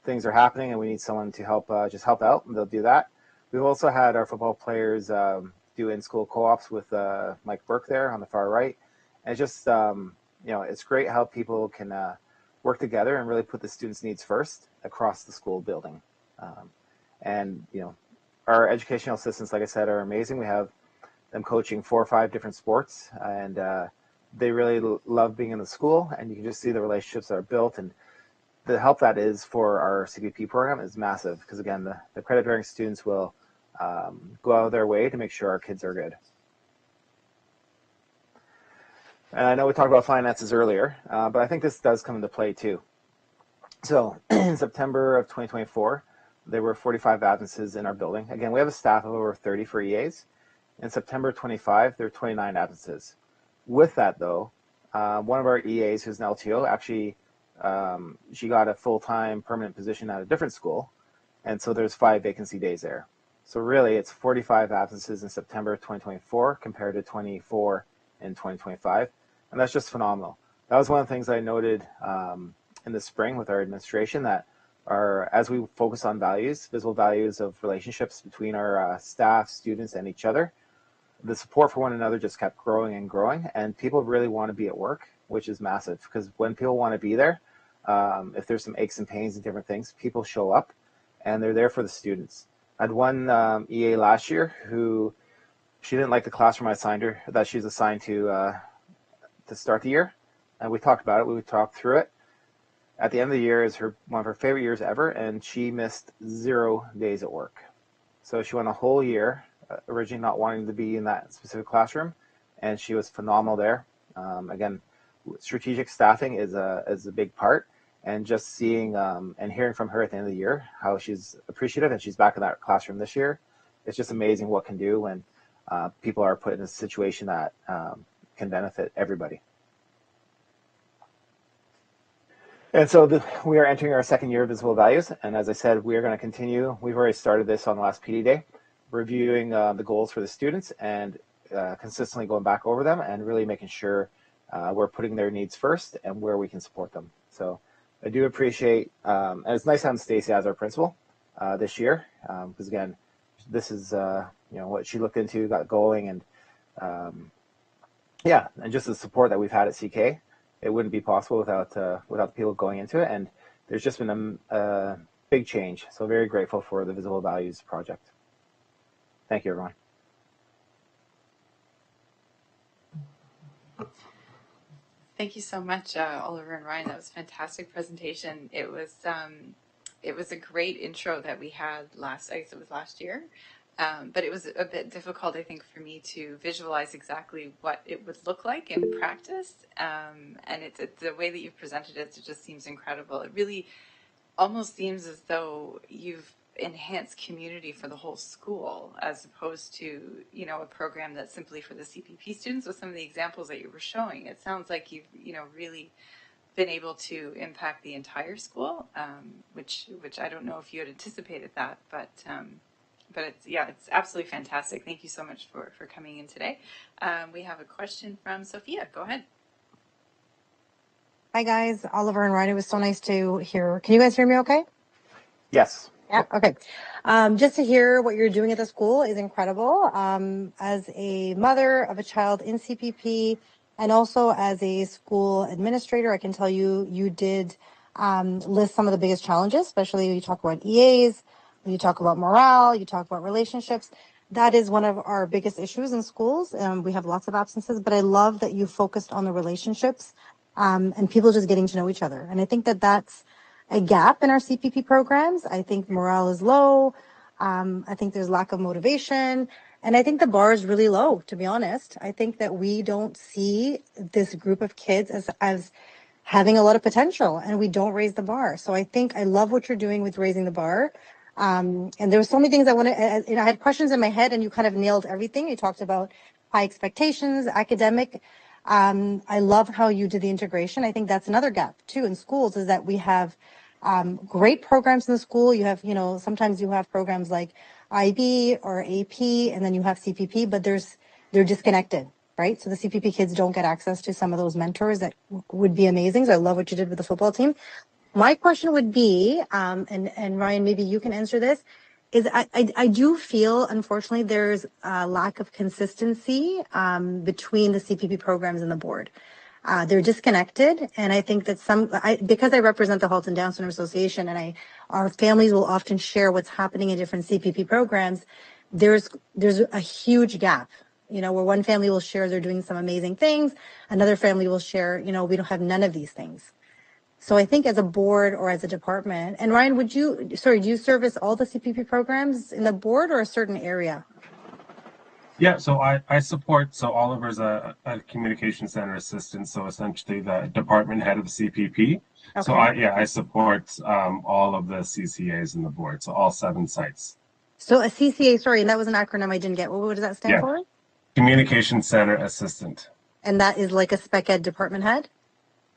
things are happening and we need someone to help just help out, and they'll do that. We've also had our football players do in-school co-ops with Mike Burke there on the far right. And it's just, it's great how people can work together and really put the students' needs first across the school building. Our educational assistants, like I said, are amazing. We have them coaching 4 or 5 different sports, and they really love being in the school, and you can just see the relationships that are built, and the help that is for our CPP program is massive, because again, the credit-bearing students will go out of their way to make sure our kids are good. And I know we talked about finances earlier, but I think this does come into play too. So in September of 2024, there were 45 absences in our building. Again, we have a staff of over 30 for EAs. In September 25, there were 29 absences. With that, though, one of our EAs, who's an LTO, actually, she got a full-time permanent position at a different school, and so there's 5 vacancy days there. So really, it's 45 absences in September 2024 compared to 24 in 2025, and that's just phenomenal. That was one of the things I noted in the spring with our administration, that as we focus on values, visible values of relationships between our staff, students, and each other, the support for one another just kept growing and growing, and people really want to be at work, which is massive, because when people want to be there, if there's some aches and pains and different things, people show up, and they're there for the students. I had one EA last year who, she didn't like the classroom I assigned her, that she's assigned to start the year, and we talked about it, we talked through it. At the end of the year is one of her favorite years ever, and she missed 0 days at work. So she went a whole year, originally not wanting to be in that specific classroom, and she was phenomenal there. Again, strategic staffing is a big part, and just seeing and hearing from her at the end of the year how she's appreciative and she's back in that classroom this year, it's just amazing what can do when people are put in a situation that can benefit everybody. And so we are entering our second year of Visible Values. And as I said, we are going to continue. We've already started this on the last PD day, reviewing the goals for the students and consistently going back over them and really making sure we're putting their needs first and where we can support them. So I do appreciate, and it's nice having Stacy as our principal this year, because again, this is what she looked into, got going, and and just the support that we've had at CK. It wouldn't be possible without the people going into it, and there's just been a big change. So very grateful for the Visible Values project. Thank you, everyone. Thank you so much, Oliver and Ryan. That was a fantastic presentation. It was a great intro that we had last year. But it was a bit difficult, I think, for me to visualize exactly what it would look like in practice. And it's the way that you've presented it just seems incredible. It really almost seems as though you've enhanced community for the whole school, as opposed to, a program that's simply for the CPP students. With some of the examples that you were showing, it sounds like you've, really been able to impact the entire school, which I don't know if you had anticipated that, but it's absolutely fantastic. Thank you so much for coming in today. We have a question from Sophia. Go ahead. Hi guys, Oliver and Ryan. It was so nice to hear. Can you guys hear me okay? Yes. Yeah, okay. Just to hear what you're doing at the school is incredible. As a mother of a child in CPP and also as a school administrator, I can tell you did list some of the biggest challenges, especially when you talk about EAs, when you talk about morale, you talk about relationships. That is one of our biggest issues in schools. We have lots of absences, but I love that you focused on the relationships and people just getting to know each other. And I think that that's a gap in our CPP programs. I think morale is low. I think there's lack of motivation. And I think the bar is really low, to be honest. I think that we don't see this group of kids as having a lot of potential, and we don't raise the bar. So I love what you're doing with raising the bar. And there were so many things I had questions in my head, and you kind of nailed everything. You talked about high expectations, academic. I love how you did the integration. I think that's another gap too in schools, is that we have great programs in the school. You have, sometimes you have programs like IB or AP, and then you have CPP, but they're disconnected, right? So the CPP kids don't get access to some of those mentors that would be amazing. So I love what you did with the football team. My question would be, and Ryan, maybe you can answer this, is I do feel, unfortunately, there's a lack of consistency between the CPP programs and the board. They're disconnected, and I think that because I represent the Halton Down Syndrome Association, and our families will often share what's happening in different CPP programs, there's a huge gap, where one family will share they're doing some amazing things, another family will share, we don't have none of these things. So I think as a board or as a department, and Ryan, do you service all the CPP programs in the board or a certain area? Yeah, so I support, so Oliver's a communication center assistant, so essentially the department head of CPP. Okay. So I support all of the CCAs in the board, so all 7 sites. So a CCA, sorry, and that was an acronym I didn't get. What does that stand for? Communication center assistant. And that is like a spec ed department head?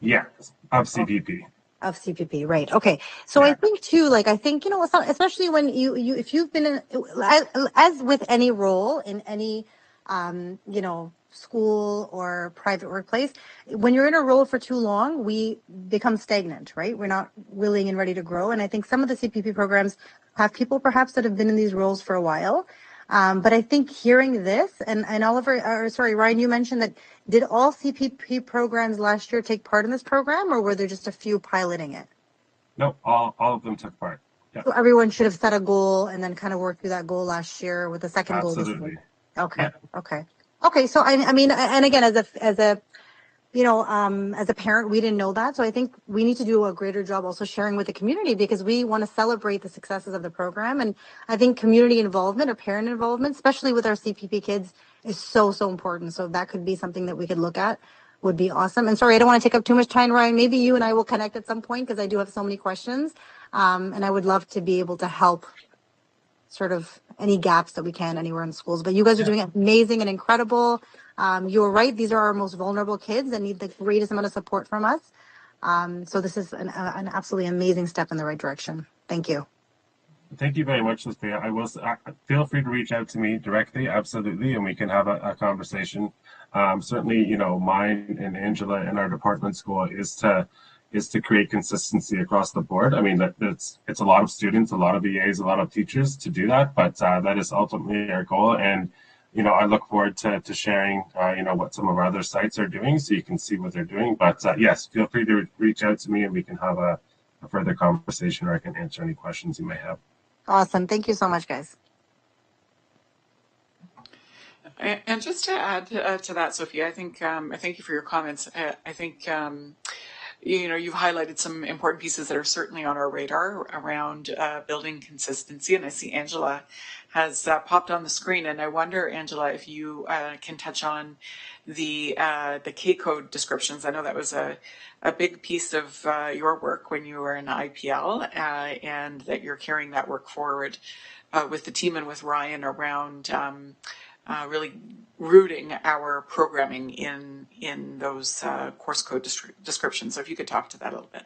Yeah, of CPP. Of CPP, right? Okay. So yeah. I think too, especially when if you've been as with any role in any, school or private workplace, when you're in a role for too long, we become stagnant, right? We're not willing and ready to grow. And I think some of the CPP programs have people perhaps that have been in these roles for a while. But I think hearing this, and Ryan, you mentioned that, did all CPP programs last year take part in this program, or were there just a few piloting it? No, all of them took part. Yeah. So everyone should have set a goal and then kind of worked through that goal last year with the second goal. Absolutely. Okay. Yeah. Okay. So I mean, and again, as a parent, we didn't know that. So I think we need to do a greater job also sharing with the community, because we want to celebrate the successes of the program. And I think community involvement or parent involvement, especially with our CPP kids, is so important. So that could be something that we could look at, would be awesome. And sorry, I don't want to take up too much time, Ryan. Maybe you and I will connect at some point, because I do have so many questions. And I would love to be able to help sort of any gaps that we can anywhere in schools. But you guys are doing amazing and incredible. You're right. These are our most vulnerable kids that need the greatest amount of support from us. So this is an absolutely amazing step in the right direction. Thank you. Thank you very much, Sophia. Feel free to reach out to me directly, absolutely, and we can have a conversation. Certainly, mine and Angela and our department's goal is to create consistency across the board. I mean, it's a lot of students, a lot of EAs, a lot of teachers to do that, but that is ultimately our goal. And I look forward to sharing, what some of our other sites are doing, so you can see what they're doing. But yes, feel free to reach out to me, and we can have a further conversation, or I can answer any questions you may have. Awesome. Thank you so much, guys. And just to add to that, Sophia, I thank you for your comments. I think you've highlighted some important pieces that are certainly on our radar around building consistency. And I see Angela has popped on the screen, and I wonder, Angela, if you can touch on the K code descriptions. I know that was a big piece of your work when you were in IPL, and that you're carrying that work forward with the team and with Ryan around really rooting our programming in those course code descriptions. So if you could talk to that a little bit.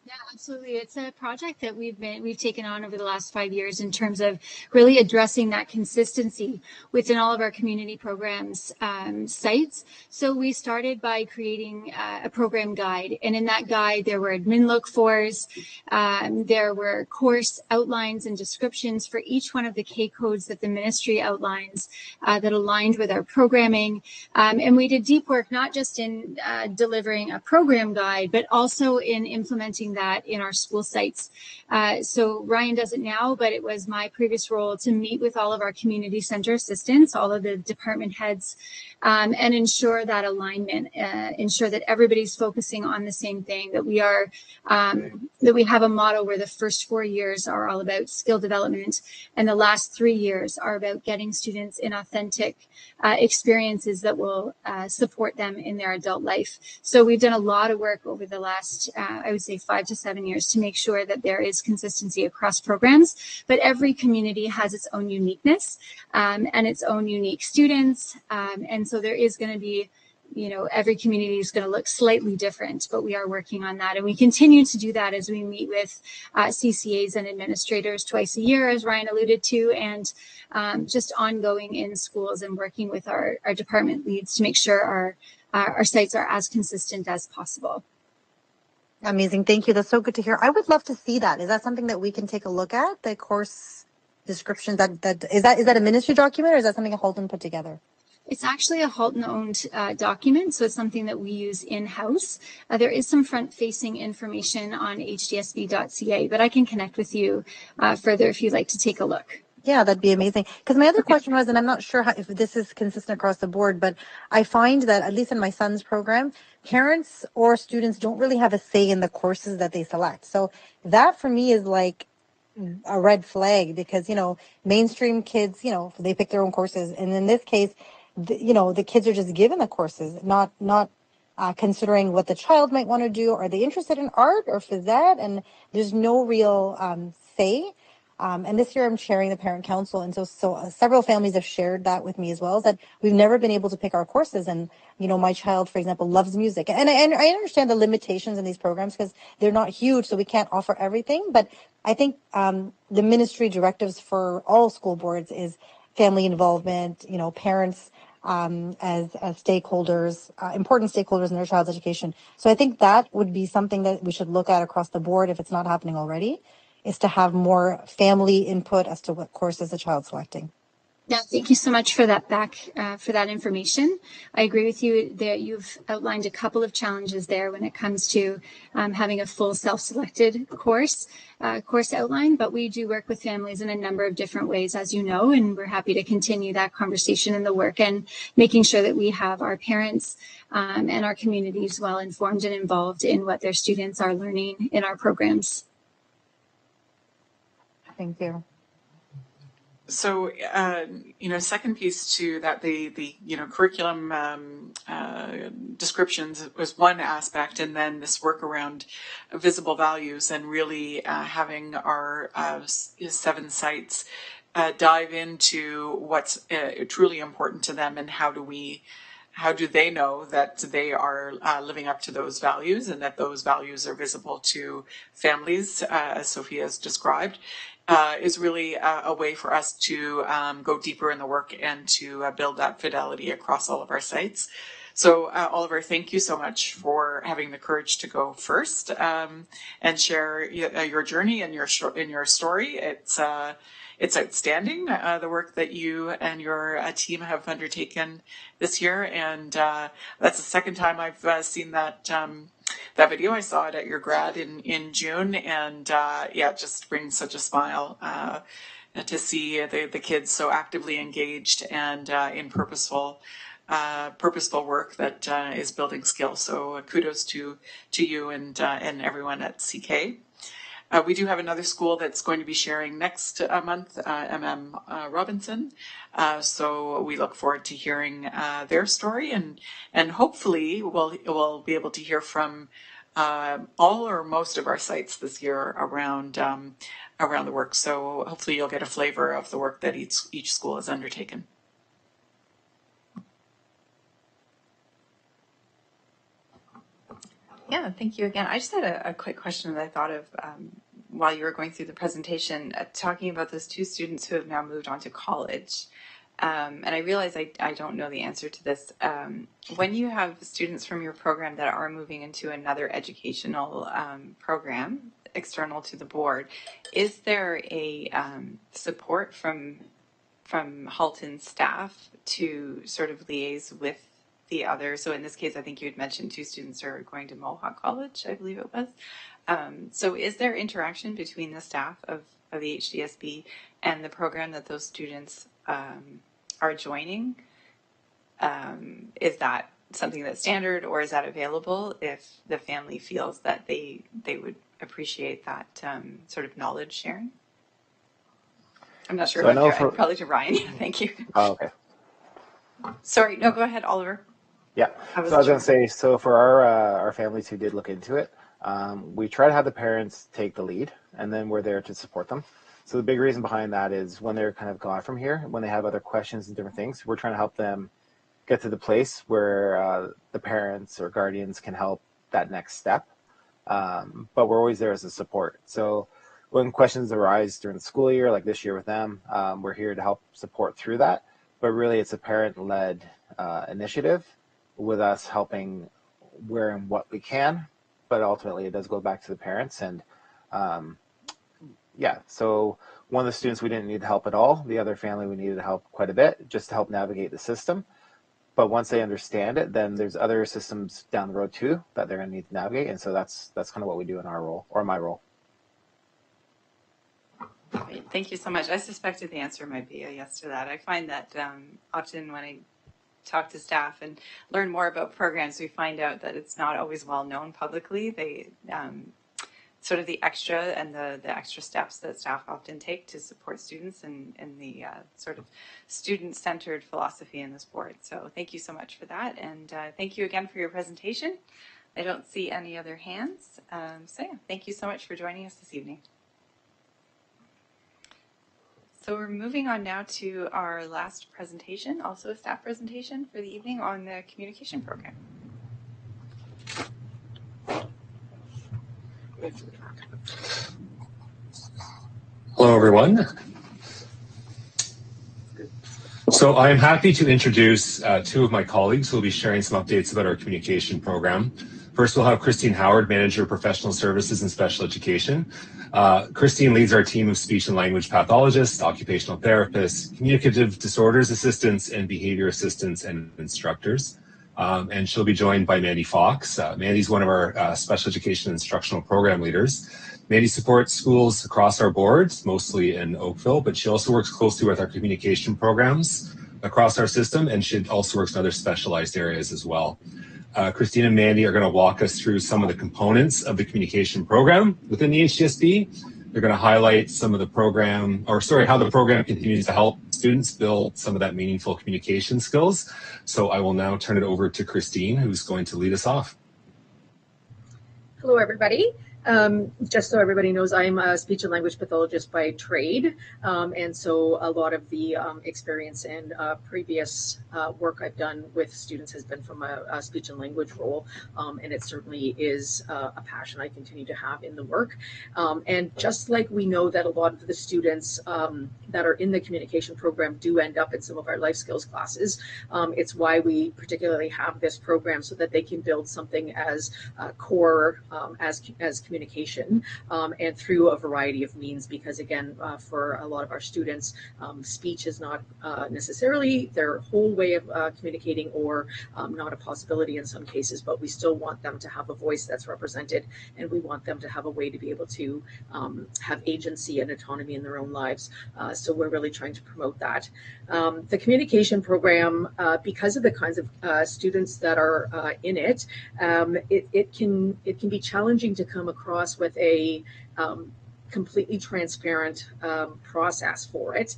Yeah, absolutely. It's a project that we've taken on over the last 5 years in terms of really addressing that consistency within all of our community programs sites. So we started by creating a program guide, and in that guide there were admin look-fors, there were course outlines and descriptions for each one of the K codes that the ministry outlines that aligned with our programming, and we did deep work not just in delivering a program guide, but also in implementing that in our school sites. So Ryan does it now, but it was my previous role to meet with all of our community center assistants, all of the department heads, and ensure that alignment, ensure that everybody's focusing on the same thing, that we are, that we have a model where the first 4 years are all about skill development and the last 3 years are about getting students in authentic experiences that will support them in their adult life. So we've done a lot of work over the last, I would say 5 to 7 years to make sure that there is consistency across programs, but every community has its own uniqueness and its own unique students. And so there is going to be, every community is going to look slightly different, but we are working on that. And we continue to do that as we meet with CCAs and administrators twice a year, as Ryan alluded to, and just ongoing in schools and working with our department leads to make sure our sites are as consistent as possible. Amazing. Thank you. That's so good to hear. I would love to see that. Is that something that we can take a look at? The course descriptions is that a ministry document, or is that something Halton put together? It's actually a Halton-owned document, so it's something that we use in-house. There is some front-facing information on hdsb.ca, but I can connect with you further if you'd like to take a look. Yeah, that'd be amazing. Because my other question was, and I'm not sure if this is consistent across the board, but I find that, at least in my son's program, parents or students don't really have a say in the courses that they select. So that for me is like a red flag, because, mainstream kids, they pick their own courses. And in this case, the kids are just given the courses, not considering what the child might want to do. Are they interested in art or phys ed? And there's no real say. And this year I'm chairing the parent council. And so several families have shared that with me as well, that we've never been able to pick our courses. And, my child, for example, loves music. And I understand the limitations in these programs because they're not huge, so we can't offer everything. But I think the ministry directives for all school boards is family involvement, parents as stakeholders, important stakeholders in their child's education. So I think that would be something that we should look at across the board if it's not happening already, is to have more family input as to what courses the child's selecting. Yeah, thank you so much for that for that information. I agree with you that you've outlined a couple of challenges there when it comes to having a full self-selected course outline, but we do work with families in a number of different ways, as you know, and we're happy to continue that conversation and the work and making sure that we have our parents and our communities well informed and involved in what their students are learning in our programs. Thank you. So, second piece to that, the curriculum descriptions was one aspect, and then this work around visible values and really having our 7 sites dive into what's truly important to them and how do we how do they know that they are living up to those values and that those values are visible to families, as Sophia has described, is really a way for us to go deeper in the work and to build that fidelity across all of our sites. So Oliver, thank you so much for having the courage to go first and share your journey and your story. It's outstanding, the work that you and your team have undertaken this year. And that's the second time I've seen that video. I saw it at your grad in June. And it just brings such a smile to see the kids so actively engaged and in purposeful work that is building skills. So kudos to you and everyone at CK. We do have another school that's going to be sharing next month, Robinson. So we look forward to hearing their story, and hopefully we'll be able to hear from all or most of our sites this year around the work. So hopefully you'll get a flavor of the work that each school has undertaken. Yeah, thank you again. I just had a quick question that I thought of while you were going through the presentation, talking about those two students who have now moved on to college. And I realize I don't know the answer to this. When you have students from your program that are moving into another educational program external to the board, is there a support from Halton staff to sort of liaise with the other? So in this case, I think you had mentioned two students are going to Mohawk College, I believe it was. So is there interaction between the staff of the HDSB and the program that those students are joining? Is that something that's standard, or is that available if the family feels that they would appreciate that sort of knowledge sharing? I'm not sure So about probably to Ryan. Thank you. Oh, okay. Sorry, no, go ahead, Oliver. Yeah, so I was going to say, so for our families who did look into it, we try to have the parents take the lead, and then we're there to support them. So the big reason behind that is when they're kind of gone from here, when they have other questions and different things, we're trying to help them get to the place where the parents or guardians can help that next step. But we're always there as a support. So when questions arise during the school year, like this year with them, we're here to help support through that. But really, it's a parent-led initiative, with us helping where and what we can, but ultimately it does go back to the parents. And so one of the students we didn't need help at all. The other family we needed help quite a bit, just to help navigate the system. But once they understand it, then there's other systems down the road too that they're going to need to navigate. And so that's kind of what we do in our role, or my role. Great. Thank you so much. I suspected the answer might be a yes to that. I find that often when I talk to staff and learn more about programs, we find out that it's not always well known publicly. They sort of the extra and the extra steps that staff often take to support students and the sort of student-centered philosophy in this board. So thank you so much for that, and thank you again for your presentation. I don't see any other hands, so yeah, thank you so much for joining us this evening. So we're moving on now to our last presentation, also a staff presentation for the evening on the communication program. Hello, everyone. So I'm happy to introduce two of my colleagues who will be sharing some updates about our communication program. First, we'll have Christine Howard, Manager of Professional Services and Special Education. Christine leads our team of speech and language pathologists, occupational therapists, communicative disorders assistants, and behavior assistants and instructors. And she'll be joined by Mandy Fox. Mandy's one of our special education instructional program leaders. Mandy supports schools across our boards, mostly in Oakville, but she also works closely with our communication programs across our system, and she also works in other specialized areas as well. Christine and Mandy are going to walk us through some of the components of the communication program within the HDSB. They're going to highlight some of the program, how the program continues to help students build some of that meaningful communication skills. So I will now turn it over to Christine, who's going to lead us off. Hello, everybody. Just so everybody knows, I'm a speech and language pathologist by trade, and so a lot of the experience and previous work I've done with students has been from a speech and language role, and it certainly is a passion I continue to have in the work. And just like we know that a lot of the students that are in the communication program do end up in some of our life skills classes, it's why we particularly have this program so that they can build something as core as communication, and through a variety of means, because again, for a lot of our students, speech is not necessarily their whole way of communicating, or not a possibility in some cases, but we still want them to have a voice that's represented, and we want them to have a way to be able to have agency and autonomy in their own lives. So we're really trying to promote that. The communication program, because of the kinds of students that are in it, it can be challenging to come across with a completely transparent process for it,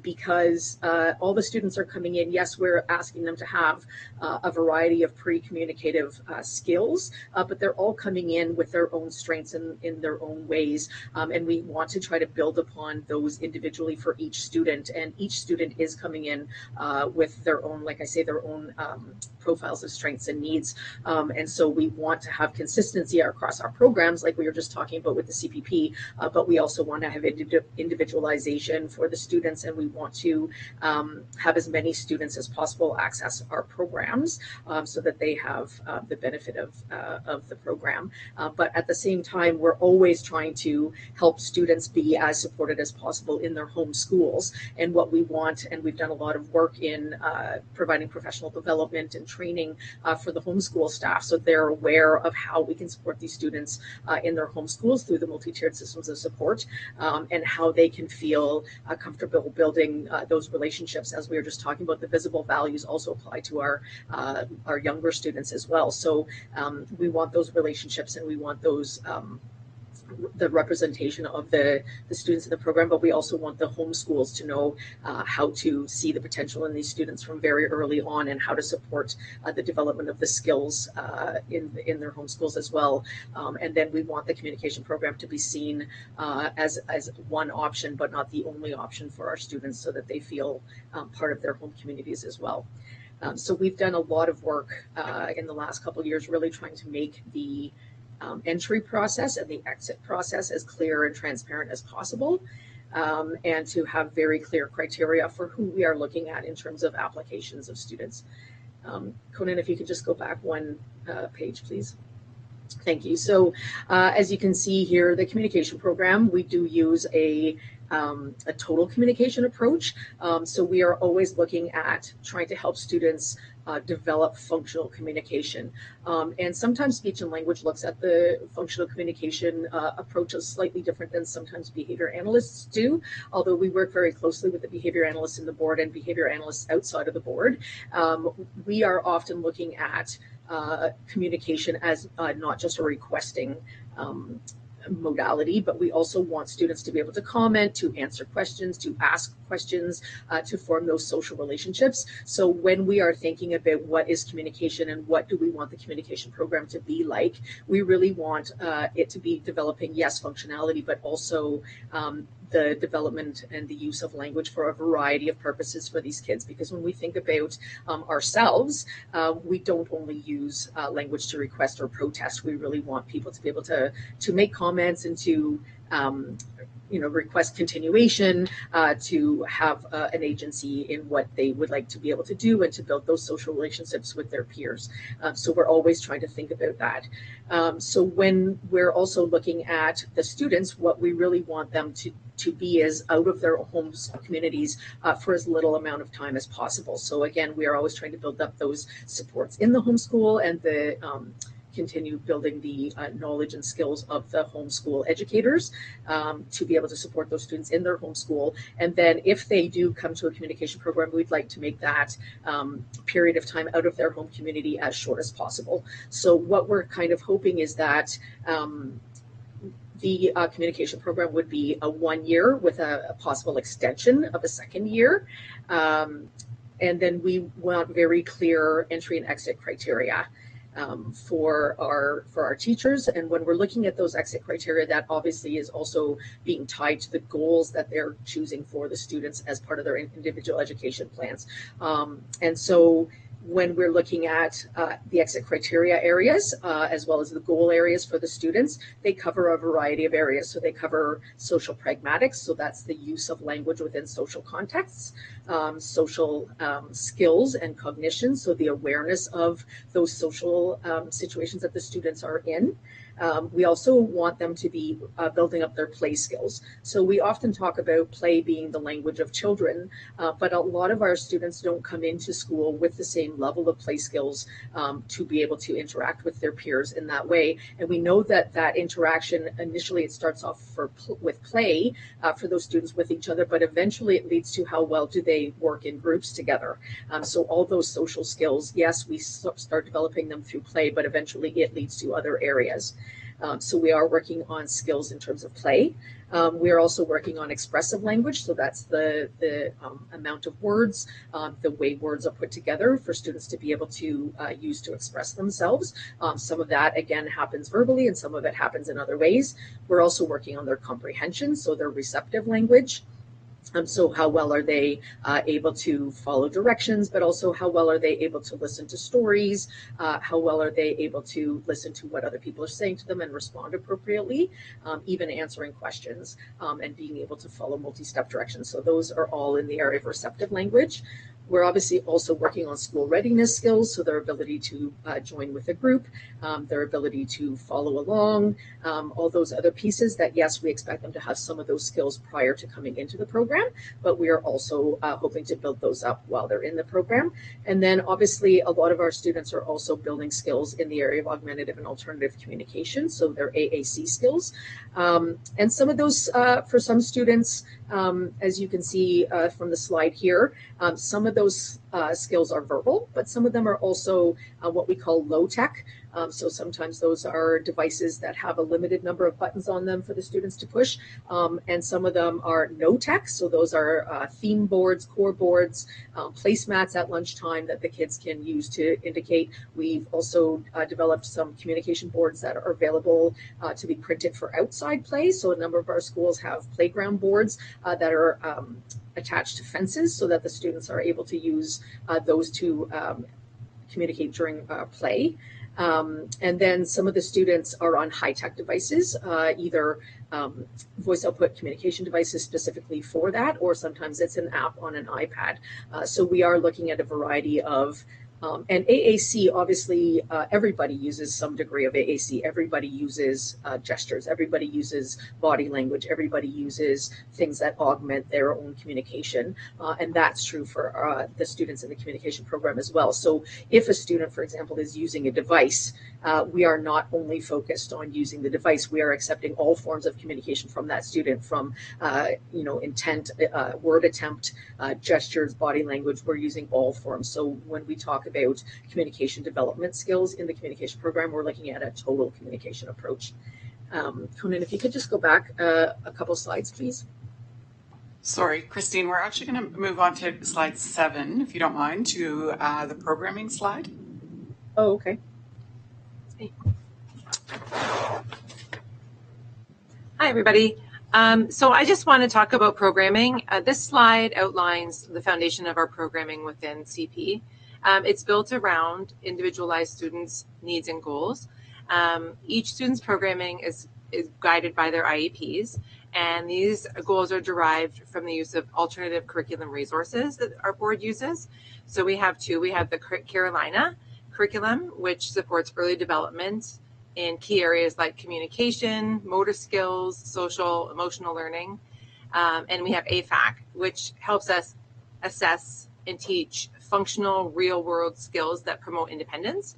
because all the students are coming in. Yes, we're asking them to have a variety of pre-communicative skills, but they're all coming in with their own strengths in their own ways, and we want to try to build upon those individually for each student, and each student is coming in with their own, like I say, their own profiles of strengths and needs, and so we want to have consistency across our programs, like we were just talking about with the CPP, but we also want to have individualization for the students, and we want to have as many students as possible access our programs, so that they have the benefit of the program. But at the same time, we're always trying to help students be as supported as possible in their home schools. And what we want, and we've done a lot of work in providing professional development and training for the homeschool staff, so they're aware of how we can support these students in their home schools through the multi-tiered systems of support, and how they can feel comfortable building those relationships. As we were just talking about, the visible values also apply to our younger students as well. So we want those relationships, and we want those the representation of the students in the program, but we also want the home schools to know how to see the potential in these students from very early on, and how to support the development of the skills in their home schools as well. And then we want the communication program to be seen as one option, but not the only option for our students, so that they feel part of their home communities as well. So we've done a lot of work in the last couple of years, really trying to make the entry process and the exit process as clear and transparent as possible, and to have very clear criteria for who we are looking at in terms of applications of students. Conan, if you could just go back one page, please. Thank you. So as you can see here, the communication program, we do use a total communication approach. So we are always looking at trying to help students develop functional communication. And sometimes speech and language looks at the functional communication approach as slightly different than sometimes behavior analysts do, although we work very closely with the behavior analysts in the board and behavior analysts outside of the board. We are often looking at communication as not just a requesting modality, but we also want students to be able to comment, to answer questions, to ask questions, to form those social relationships. So when we are thinking about what is communication and what do we want the communication program to be like, we really want it to be developing, yes, functionality, but also the development and the use of language for a variety of purposes for these kids. Because when we think about ourselves, we don't only use language to request or protest. We really want people to be able to make comments and to request continuation, to have an agency in what they would like to be able to do, and to build those social relationships with their peers. So we're always trying to think about that. So when we're also looking at the students, what we really want them to be is out of their home communities for as little amount of time as possible. So again, we are always trying to build up those supports in the homeschool, and the continue building the knowledge and skills of the homeschool educators to be able to support those students in their homeschool. And then if they do come to a communication program, we'd like to make that period of time out of their home community as short as possible. So what we're kind of hoping is that the communication program would be a 1 year with a possible extension of a second year. And then we want very clear entry and exit criteria. for our teachers. And when we're looking at those exit criteria, that obviously is also being tied to the goals that they're choosing for the students as part of their individual education plans. And so when we're looking at the exit criteria areas, as well as the goal areas for the students, they cover a variety of areas. So they cover social pragmatics, so that's the use of language within social contexts, social skills and cognition, so the awareness of those social situations that the students are in. We also want them to be building up their play skills. So we often talk about play being the language of children, but a lot of our students don't come into school with the same level of play skills to be able to interact with their peers in that way. And we know that that interaction, initially it starts off with play for those students with each other, but eventually it leads to how well do they work in groups together. So all those social skills, yes, we start developing them through play, but eventually it leads to other areas. So we are working on skills in terms of play. We are also working on expressive language. So that's the amount of words, the way words are put together for students to be able to use to express themselves. Some of that, again, happens verbally and some of it happens in other ways. We're also working on their comprehension, so their receptive language. So how well are they able to follow directions, but also how well are they able to listen to stories? How well are they able to listen to what other people are saying to them and respond appropriately, even answering questions and being able to follow multi-step directions. So those are all in the area of receptive language. We're obviously also working on school readiness skills, so their ability to join with a group, their ability to follow along, all those other pieces that, yes, we expect them to have some of those skills prior to coming into the program, but we are also hoping to build those up while they're in the program. And then obviously a lot of our students are also building skills in the area of augmentative and alternative communication, so their AAC skills. And some of those, for some students, as you can see from the slide here, some of those skills are verbal, but some of them are also what we call low tech. So sometimes those are devices that have a limited number of buttons on them for the students to push. And some of them are no tech. So those are theme boards, core boards, placemats at lunchtime that the kids can use to indicate. We've also developed some communication boards that are available to be printed for outside play. So a number of our schools have playground boards that are attached to fences so that the students are able to use those to communicate during play. And then some of the students are on high-tech devices, either voice output communication devices specifically for that, or sometimes it's an app on an iPad. So we are looking at a variety of and AAC, obviously, everybody uses some degree of AAC. Everybody uses gestures. Everybody uses body language. Everybody uses things that augment their own communication. And that's true for the students in the communication program as well. So if a student, for example, is using a device, we are not only focused on using the device, we are accepting all forms of communication from that student, from intent, word attempt, gestures, body language. We're using all forms. So when we talk about communication development skills in the communication program, we're looking at a total communication approach. Conan, if you could just go back a couple slides, please. Sorry, Christine, we're actually going to move on to slide 7, if you don't mind, to the programming slide. Oh, okay. Hi, everybody. So I just want to talk about programming. This slide outlines the foundation of our programming within CP. It's built around individualized students' needs and goals. Each student's programming is guided by their IEPs, and these goals are derived from the use of alternative curriculum resources that our board uses. So we have two. We have the Carolina curriculum, which supports early development in key areas like communication, motor skills, social, emotional learning. And we have AFAC, which helps us assess and teach functional real-world skills that promote independence.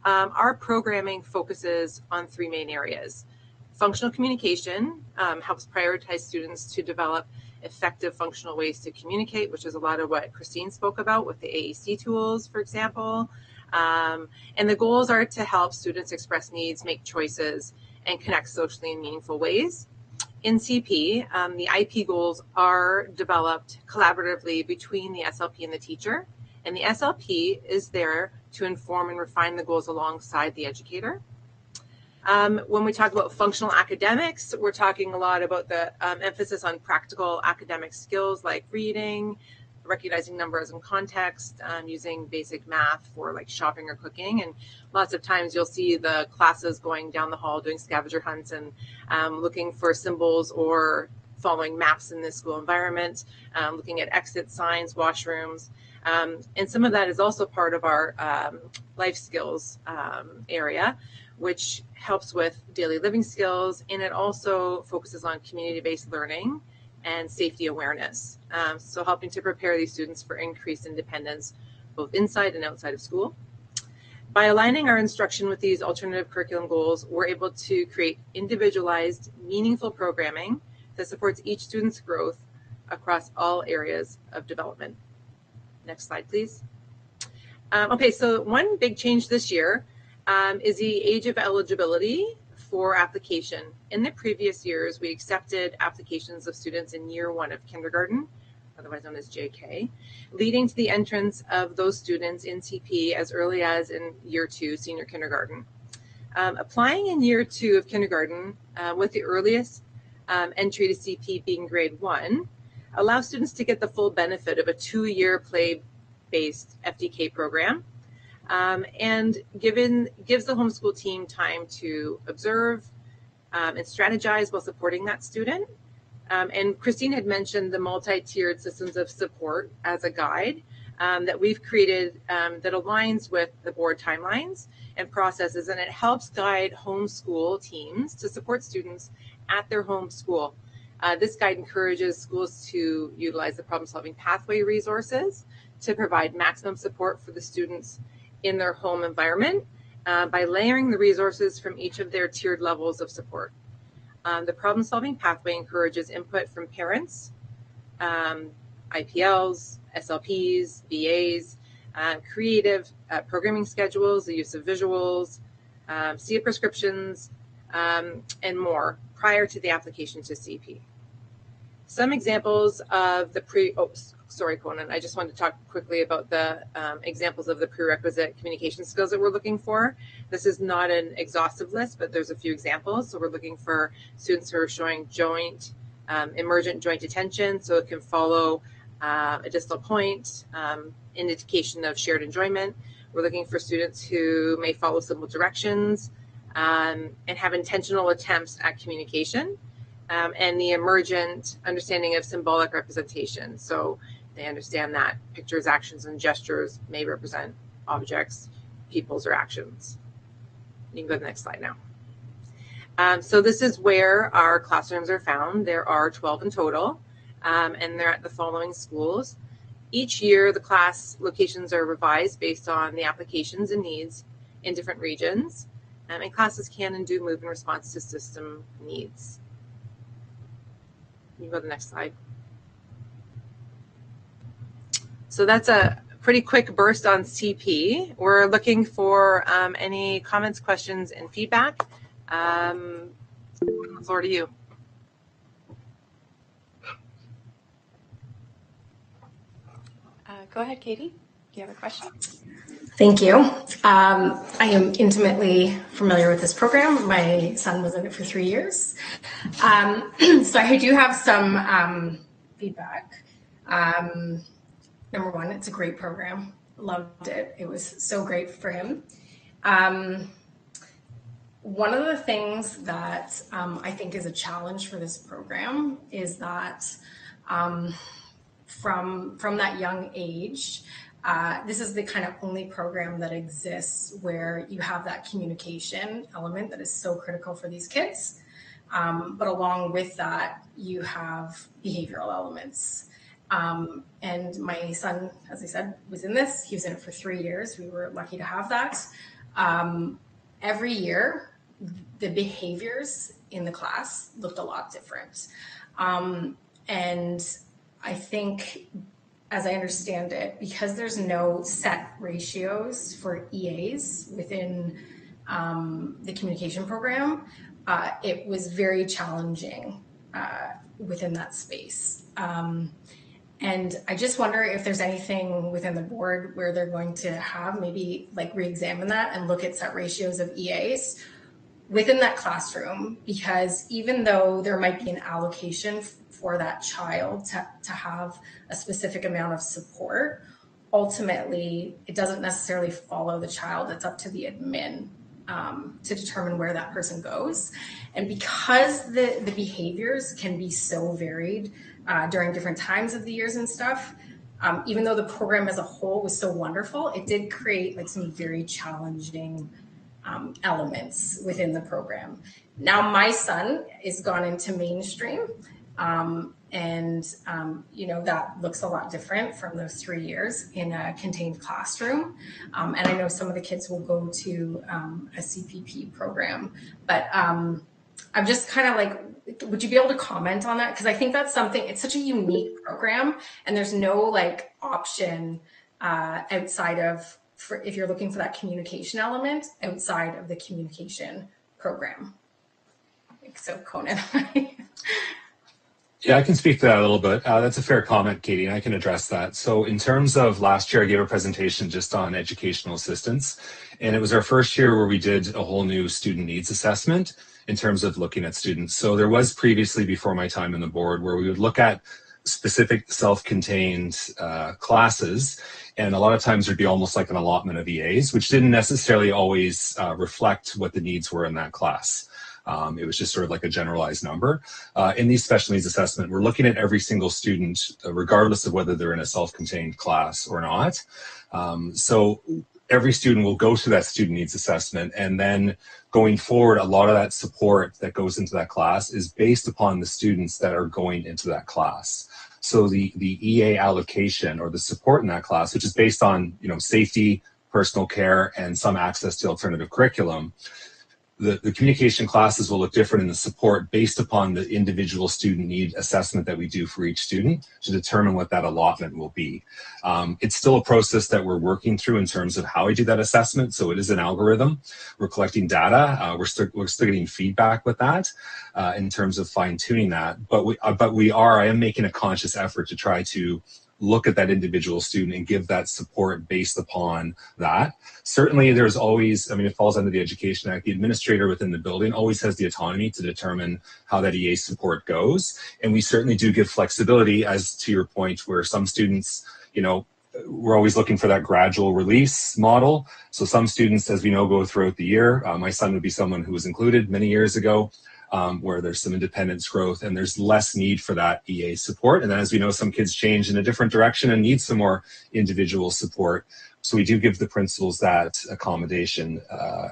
Our programming focuses on 3 main areas. Functional communication helps prioritize students to develop effective functional ways to communicate, which is a lot of what Christine spoke about with the AAC tools, for example. And the goals are to help students express needs, make choices, and connect socially in meaningful ways. In CP, the IP goals are developed collaboratively between the SLP and the teacher, and the SLP is there to inform and refine the goals alongside the educator. When we talk about functional academics, we're talking a lot about the emphasis on practical academic skills like reading, recognizing numbers and context, using basic math for like shopping or cooking. And lots of times you'll see the classes going down the hall doing scavenger hunts and looking for symbols or following maps in the school environment, looking at exit signs, washrooms. And some of that is also part of our life skills area, which helps with daily living skills, and it also focuses on community-based learning and safety awareness. So helping to prepare these students for increased independence, both inside and outside of school. By aligning our instruction with these alternative curriculum goals, we're able to create individualized, meaningful programming that supports each student's growth across all areas of development. Next slide, please. Okay, so one big change this year is the age of eligibility for application. In the previous years, we accepted applications of students in year 1 of kindergarten, otherwise known as JK, leading to the entrance of those students in CP as early as in year 2, senior kindergarten. Applying in year 2 of kindergarten with the earliest entry to CP being grade 1 allows students to get the full benefit of a 2-year play-based FDK program. And gives the homeschool team time to observe and strategize while supporting that student. And Christine had mentioned the multi-tiered systems of support as a guide that we've created that aligns with the board timelines and processes, and it helps guide homeschool teams to support students at their home school. This guide encourages schools to utilize the problem-solving pathway resources to provide maximum support for the students in their home environment by layering the resources from each of their tiered levels of support. The problem-solving pathway encourages input from parents, IPLs, SLPs, VAs, creative programming schedules, the use of visuals, CA prescriptions, and more prior to the application to CP. Some examples of the sorry, Conan, I just wanted to talk quickly about the examples of the prerequisite communication skills that we're looking for. This is not an exhaustive list, but there's a few examples. So we're looking for students who are showing emergent joint attention, so it can follow a distal point, indication of shared enjoyment. We're looking for students who may follow simple directions and have intentional attempts at communication. And the emergent understanding of symbolic representation. So they understand that pictures, actions, and gestures may represent objects, peoples, or actions. You can go to the next slide now. So this is where our classrooms are found. There are 12 in total, and they're at the following schools. Each year, the class locations are revised based on the applications and needs in different regions, and classes can and do move in response to system needs. You can go to the next slide. So that's a pretty quick burst on CP. We're looking for any comments, questions, and feedback. The floor to you. Go ahead, Katie. Do you have a question? Thank you. I am intimately familiar with this program. My son was in it for 3 years. So I do have some feedback. Number one, it's a great program. Loved it. It was so great for him. One of the things that I think is a challenge for this program is that from that young age, this is the kind of only program that exists where you have that communication element that is so critical for these kids. But along with that, you have behavioral elements. And my son, as I said, was in this. He was in it for 3 years. We were lucky to have that. Every year, the behaviors in the class looked a lot different. And I think, as I understand it, because there's no set ratios for EAs within the communication program, it was very challenging within that space. And I just wonder if there's anything within the board where they're going to have maybe like re-examine that and look at set ratios of EAs within that classroom, because even though there might be an allocation for that child to have a specific amount of support, ultimately it doesn't necessarily follow the child. It's up to the admin to determine where that person goes. And because the behaviors can be so varied during different times of the years and stuff, even though the program as a whole was so wonderful, it did create like some very challenging elements within the program. Now my son is gone into mainstream, that looks a lot different from those 3 years in a contained classroom. And I know some of the kids will go to a CPP program, but I'm just kind of like, would you be able to comment on that? Because I think that's something, it's such a unique program, and there's no like option outside of, if you're looking for that communication element outside of the communication program. So Conan. Yeah, I can speak to that a little bit. That's a fair comment, Katie, and I can address that. So in terms of last year, I gave a presentation just on educational assistance, and it was our first year where we did a whole new student needs assessment in terms of looking at students. So there was previously, before my time on the board, where we would look at specific self-contained classes, and a lot of times there'd be almost like an allotment of EAs, which didn't necessarily always reflect what the needs were in that class. It was just sort of like a generalized number. In these special needs assessment, we're looking at every single student, regardless of whether they're in a self-contained class or not. So every student will go through that student needs assessment, and then going forward, a lot of that support that goes into that class is based upon the students that are going into that class. So the EA allocation or the support in that class, which is based on safety, personal care, and some access to alternative curriculum, the communication classes will look different in the support based upon the individual student need assessment that we do for each student to determine what that allotment will be. It's still a process that we're working through in terms of how I do that assessment. So it is an algorithm. We're collecting data. We're still getting feedback with that in terms of fine tuning that. But I am making a conscious effort to try to look at that individual student and give that support based upon that. Certainly there's always, it falls under the Education Act, the administrator within the building always has the autonomy to determine how that EA support goes. And we certainly do give flexibility, as to your point, where some students, we're always looking for that gradual release model. So some students, as we know, go throughout the year. My son would be someone who was included many years ago. Where there's some independence growth and there's less need for that EA support. And then, as we know, some kids change in a different direction and need some more individual support. So we do give the principals that accommodation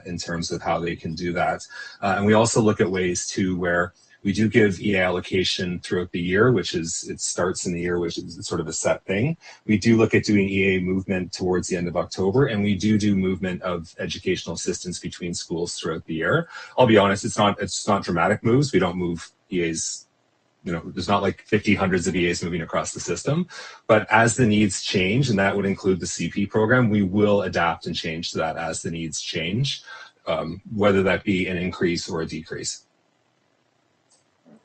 in terms of how they can do that. And we also look at ways too where we do give EA allocation throughout the year, it starts in the year, which is sort of a set thing. We do look at doing EA movement towards the end of October, and we do movement of educational assistance between schools throughout the year. I'll be honest, it's not dramatic moves. We don't move EAs, there's not like 50, hundreds of EAs moving across the system. But as the needs change, and that would include the CP program, we will adapt and change to that as the needs change, whether that be an increase or a decrease.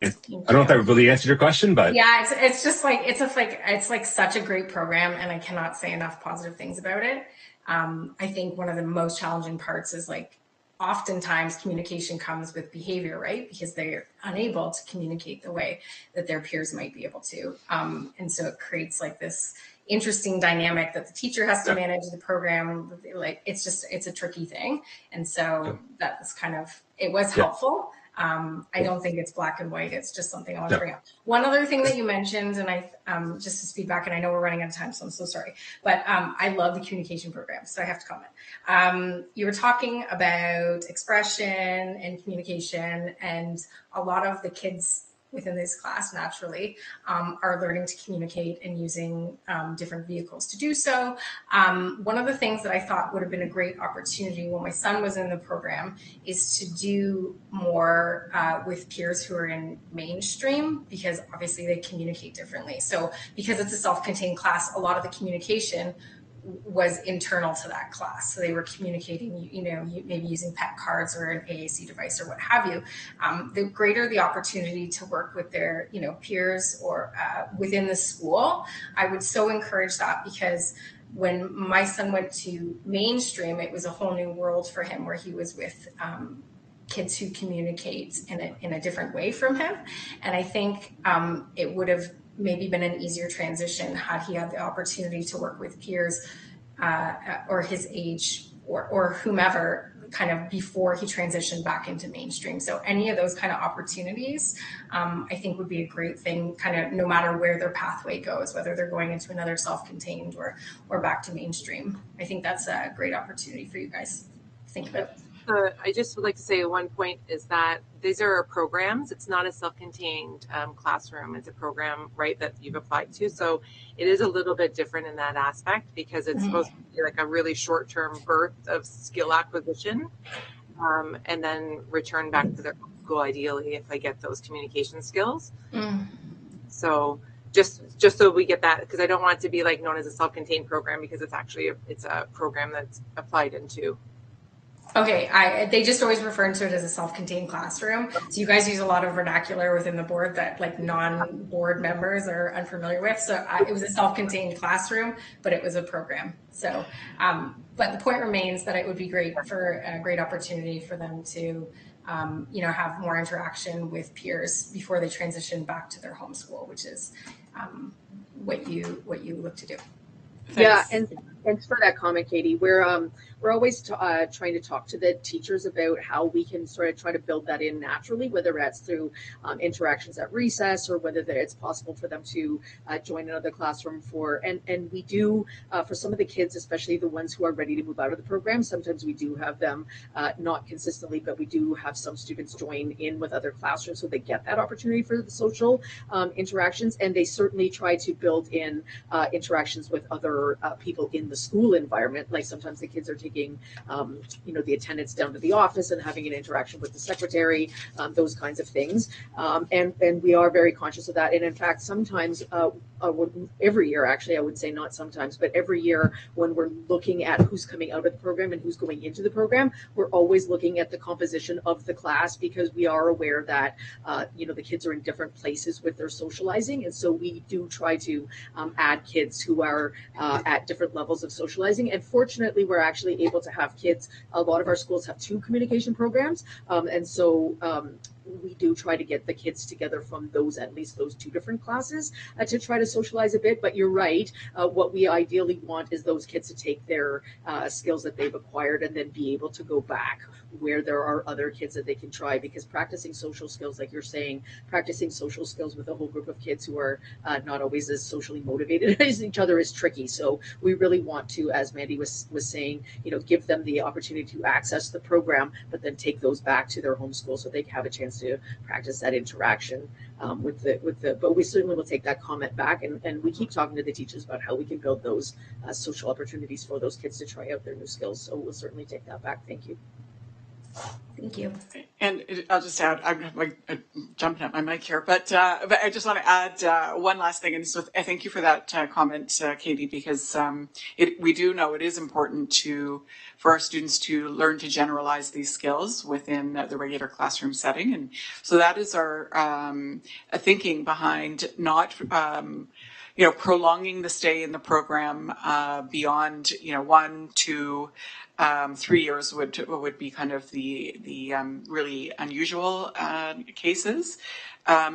I don't know if that really answered your question, but yeah, it's just like it's like such a great program, and I cannot say enough positive things about it. I think one of the most challenging parts is like oftentimes communication comes with behavior, right? Because they're unable to communicate the way that their peers might be able to, and so it creates like this interesting dynamic that the teacher has to manage the program. Like it's a tricky thing, and so that's kind of it was helpful. I don't think it's black and white. It's just something I want to bring up. One other thing that you mentioned, and I just to speak back, and I know we're running out of time, so I'm so sorry, but I love the communication program, so I have to comment. You were talking about expression and communication, and a lot of the kids within this class naturally are learning to communicate and using different vehicles to do so. One of the things that I thought would have been a great opportunity when my son was in the program is to do more with peers who are in mainstream, because obviously they communicate differently. So because it's a self-contained class, a lot of the communication was internal to that class. So they were communicating, maybe using pet cards or an AAC device or what have you. The greater the opportunity to work with their, peers or within the school, I would so encourage that, because when my son went to mainstream, it was a whole new world for him, where he was with kids who communicate in a different way from him. And I think it would have maybe been an easier transition had he had the opportunity to work with peers or his age or whomever kind of before he transitioned back into mainstream. So any of those kind of opportunities, I think would be a great thing, kind of no matter where their pathway goes, whether they're going into another self-contained or back to mainstream. I think that's a great opportunity for you guys to think about. I just would like to say one point is that these are programs. It's not a self-contained classroom. It's a program, right, that you've applied to. So it is a little bit different in that aspect, because it's supposed to be like a really short-term birth of skill acquisition, and then return back to their school, ideally, if they get those communication skills. So just so we get that, because I don't want it to be like known as a self-contained program, because it's actually it's a program that's applied into. Okay, they just always refer to it as a self-contained classroom. So you guys use a lot of vernacular within the board that like non-board members are unfamiliar with. So it was a self-contained classroom, but it was a program. So, but the point remains that it would be great for a great opportunity for them to, have more interaction with peers before they transition back to their home school, which is what you look to do. Thanks. Yeah, and thanks for that comment, Katie. We're always trying to talk to the teachers about how we can sort of try to build that in naturally, whether that's through interactions at recess, or whether it's possible for them to join another classroom and we do for some of the kids, especially the ones who are ready to move out of the program. Sometimes we do have them not consistently, but we do have some students join in with other classrooms, so they get that opportunity for the social interactions, and they certainly try to build in interactions with other people in the school environment. Like sometimes the kids are taking the attendance down to the office and having an interaction with the secretary, those kinds of things, and we are very conscious of that. And in fact, sometimes every year, actually, I would say not sometimes, but every year when we're looking at who's coming out of the program and who's going into the program, we're always looking at the composition of the class, because we are aware that the kids are in different places with their socializing, and so we do try to add kids who are at different levels of socializing. And fortunately, we're actually able to have kids. A lot of our schools have 2 communication programs, and so we do try to get the kids together from at least those 2 different classes to try to socialize a bit. But you're right. What we ideally want is those kids to take their skills that they've acquired and then be able to go back where there are other kids that they can try, because practicing social skills, like you're saying, practicing social skills with a whole group of kids who are not always as socially motivated as each other is tricky. So we really want to, as Mandy was saying, give them the opportunity to access the program, but then take those back to their home school so they can have a chance to practice that interaction with the. But we certainly will take that comment back, and we keep talking to the teachers about how we can build those social opportunities for those kids to try out their new skills. So we'll certainly take that back. Thank you. Thank you. And I'll just add, I'm jumping at my mic here, but I just want to add one last thing. And so thank you for that comment, Katie, because we do know it is important for our students to learn to generalize these skills within the regular classroom setting. And so that is our thinking behind not prolonging the stay in the program beyond 1, 2, 3 years would be kind of the really unusual cases,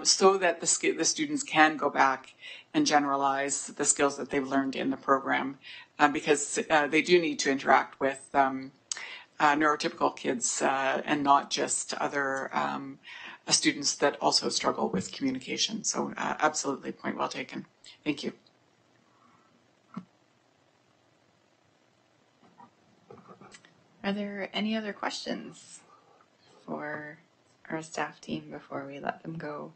so that the students can go back and generalize the skills that they've learned in the program, because they do need to interact with neurotypical kids and not just other students that also struggle with communication. So absolutely, point well taken. Thank you. Are there any other questions for our staff team before we let them go?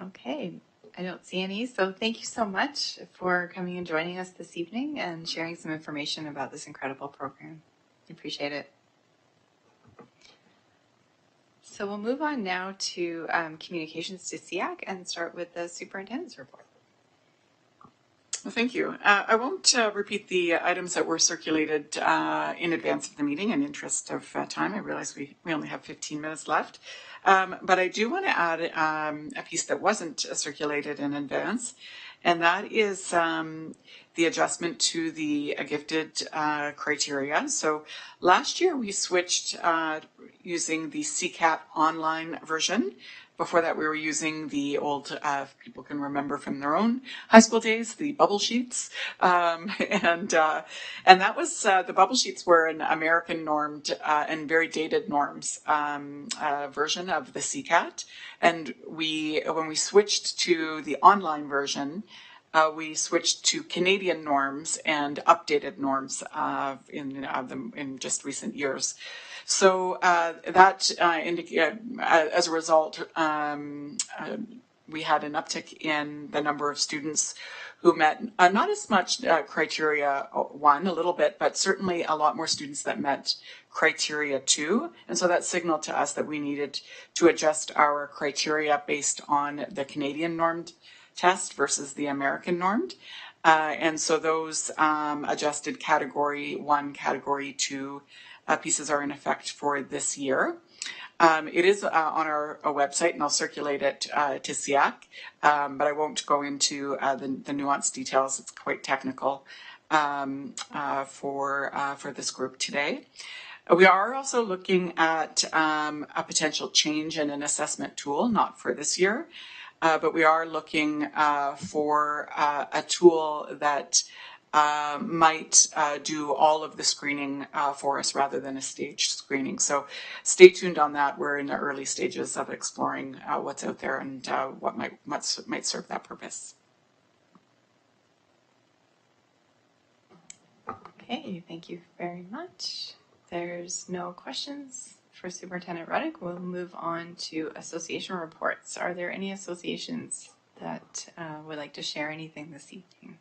Okay, I don't see any. So thank you so much for coming and joining us this evening and sharing some information about this incredible program. I appreciate it. So we'll move on now to communications to SEAC and start with the superintendent's report. Well, thank you. I won't repeat the items that were circulated in advance of the meeting in interest of time. I realize we only have 15 minutes left. But I do want to add a piece that wasn't circulated in advance, and that is the adjustment to the gifted criteria. So last year we switched using the CCAT online version. Before that, we were using the old, if people can remember from their own high school days, the bubble sheets. And that was, the bubble sheets were an American normed and very dated norms version of the CCAT. And when we switched to the online version, we switched to Canadian norms and updated norms in just recent years. So that as a result, we had an uptick in the number of students who met not as much criteria 1, a little bit, but certainly a lot more students that met criteria 2. And so that signaled to us that we needed to adjust our criteria based on the Canadian normed test versus the American normed. And so those adjusted category 1, category 2 pieces are in effect for this year. It is on our website, and I'll circulate it to SEAC, but I won't go into the nuanced details. It's quite technical for this group today. We are also looking at a potential change in an assessment tool, not for this year, but we are looking for a tool that might do all of the screening for us rather than a staged screening. So stay tuned on that. We're in the early stages of exploring what's out there and what might serve that purpose. Okay, thank you very much. There's no questions for Superintendent Ruddick. We'll move on to association reports. Are there any associations that would like to share anything this evening?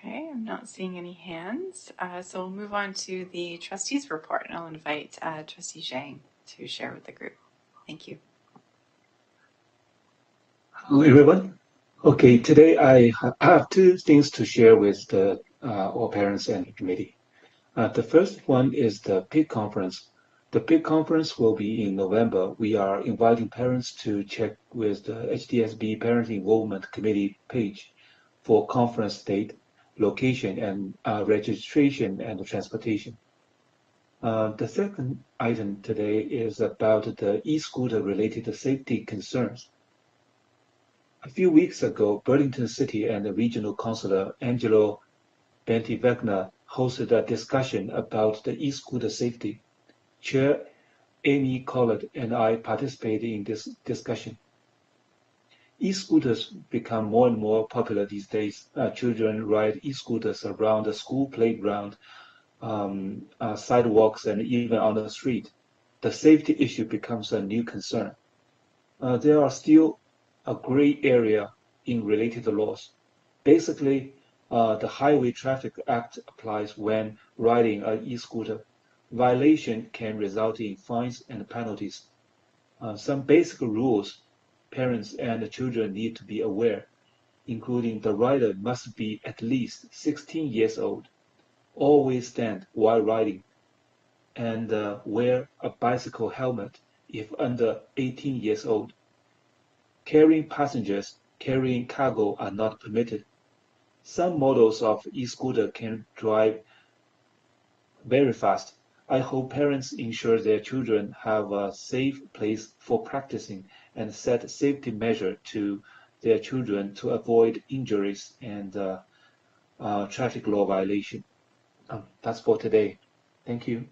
Okay, I'm not seeing any hands. So we'll move on to the trustees report, and I'll invite Trustee Zhang to share with the group. Thank you. Hello, everyone. Okay, today I have 2 things to share with all parents and the committee. The first one is the PIC conference. The PIC conference will be in November. We are inviting parents to check with the HDSB Parent Involvement Committee page for conference date, location, and registration and transportation. The second item today is about the e-scooter related safety concerns. A few weeks ago, Burlington City and the Regional Councilor Angelo Bentivegna hosted a discussion about the e-scooter safety. Chair Amy Collett and I participated in this discussion. E-scooters become more and more popular these days. Children ride e-scooters around the school playground, sidewalks, and even on the street. The safety issue becomes a new concern. There are still a gray area in related laws. Basically, the Highway Traffic Act applies when riding an e-scooter. Violation can result in fines and penalties. Some basic rules parents and children need to be aware, including the rider must be at least 16 years old, always stand while riding, and wear a bicycle helmet if under 18 years old. Carrying passengers, carrying cargo are not permitted. Some models of e-scooter can drive very fast. I hope parents ensure their children have a safe place for practicing and set safety measures to their children to avoid injuries and traffic law violation. That's for today. Thank you.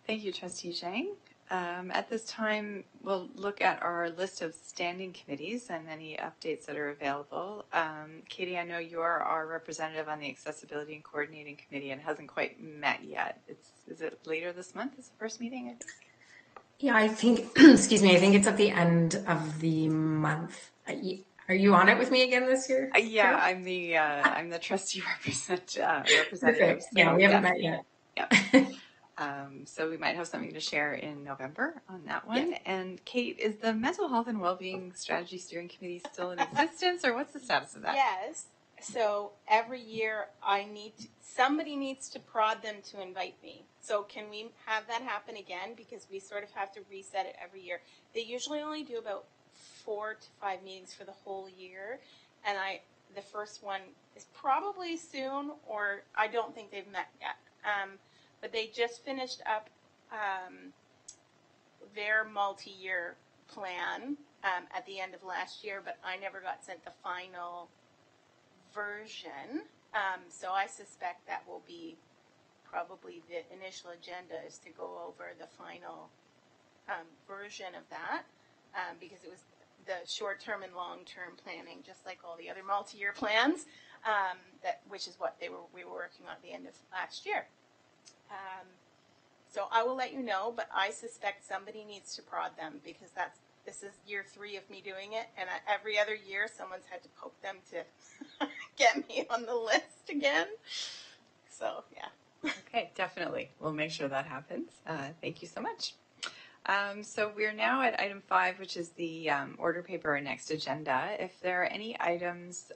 Thank you, Trustee Zhang. At this time, we'll look at our list of standing committees and any updates that are available. Katie, I know you are our representative on the Accessibility and Coordinating Committee and hasn't quite met yet. Is it later this month? Is the first meeting, I think? Yeah, I think, excuse me, I think it's at the end of the month. Are you on it with me again this year? Yeah, I'm the trustee representative. Perfect. So Yeah, we haven't met yet. Yeah. So we might have something to share in November on that one. Yes. And Kate, is the Mental Health and Wellbeing Strategy Steering Committee still in existence, or what's the status of that? Yes. So every year somebody needs to prod them to invite me. So can we have that happen again? Because we sort of have to reset it every year. They usually only do about 4 to 5 meetings for the whole year. And the first one is probably soon, or I don't think they've met yet. But they just finished up their multi-year plan at the end of last year, but I never got sent the final version. So I suspect that will be probably the initial agenda, is to go over the final version of that, because it was the short-term and long-term planning, just like all the other multi-year plans, which is what we were working on at the end of last year. So I will let you know, but I suspect somebody needs to prod them, because this is year 3 of me doing it, and every other year someone's had to poke them to get me on the list again. So yeah. Okay, definitely. We'll make sure that happens. Thank you so much. So we're now at item 5, which is the order paper or next agenda. If there are any items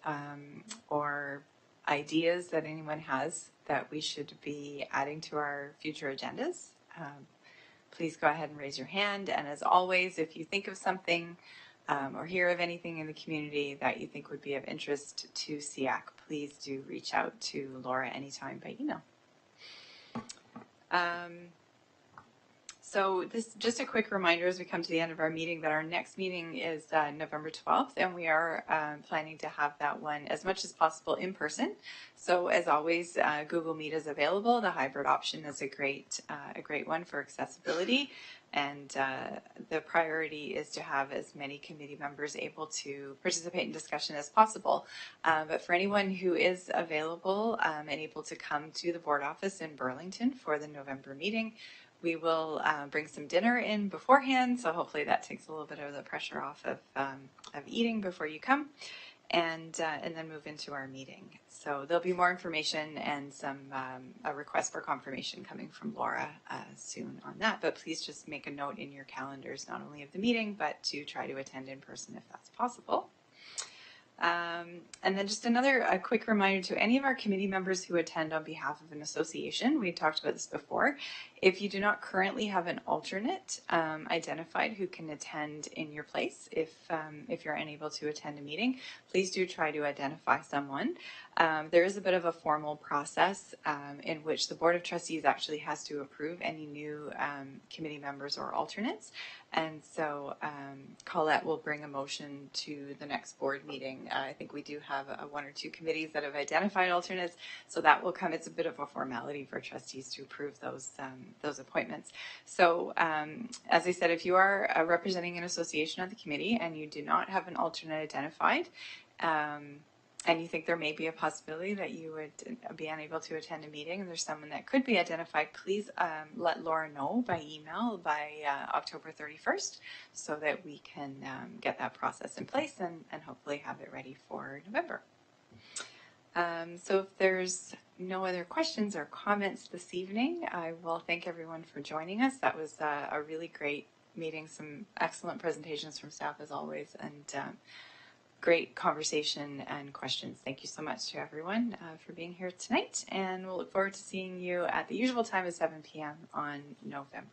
or ideas that anyone has that we should be adding to our future agendas, please go ahead and raise your hand. And as always, if you think of something or hear of anything in the community that you think would be of interest to SEAC, please do reach out to Laura anytime by email. So this, just a quick reminder as we come to the end of our meeting, that our next meeting is November 12th, and we are planning to have that one as much as possible in person. So as always, Google Meet is available. The hybrid option is a great one for accessibility, and the priority is to have as many committee members able to participate in discussion as possible. But for anyone who is available and able to come to the board office in Burlington for the November meeting, we will bring some dinner in beforehand, so hopefully that takes a little bit of the pressure off of eating before you come, and then move into our meeting. So there'll be more information and a request for confirmation coming from Laura soon on that. But please just make a note in your calendars, not only of the meeting, but to try to attend in person if that's possible. And then just a quick reminder to any of our committee members who attend on behalf of an association. We talked about this before. If you do not currently have an alternate identified who can attend in your place, if you're unable to attend a meeting, please do try to identify someone. There is a bit of a formal process in which the Board of Trustees actually has to approve any new committee members or alternates. And so Colette will bring a motion to the next board meeting. I think we do have 1 or 2 committees that have identified alternates, so that will come. It's a bit of a formality for trustees to approve those appointments. So as I said, if you are representing an association on the committee and you do not have an alternate identified, and you think there may be a possibility that you would be unable to attend a meeting and there's someone that could be identified, please let Laura know by email by October 31st so that we can get that process in place and hopefully have it ready for November. So if there's no other questions or comments this evening, I will thank everyone for joining us. That was a really great meeting, some excellent presentations from staff as always, and great conversation and questions. Thank you so much to everyone for being here tonight, and we'll look forward to seeing you at the usual time of 7 p.m. on November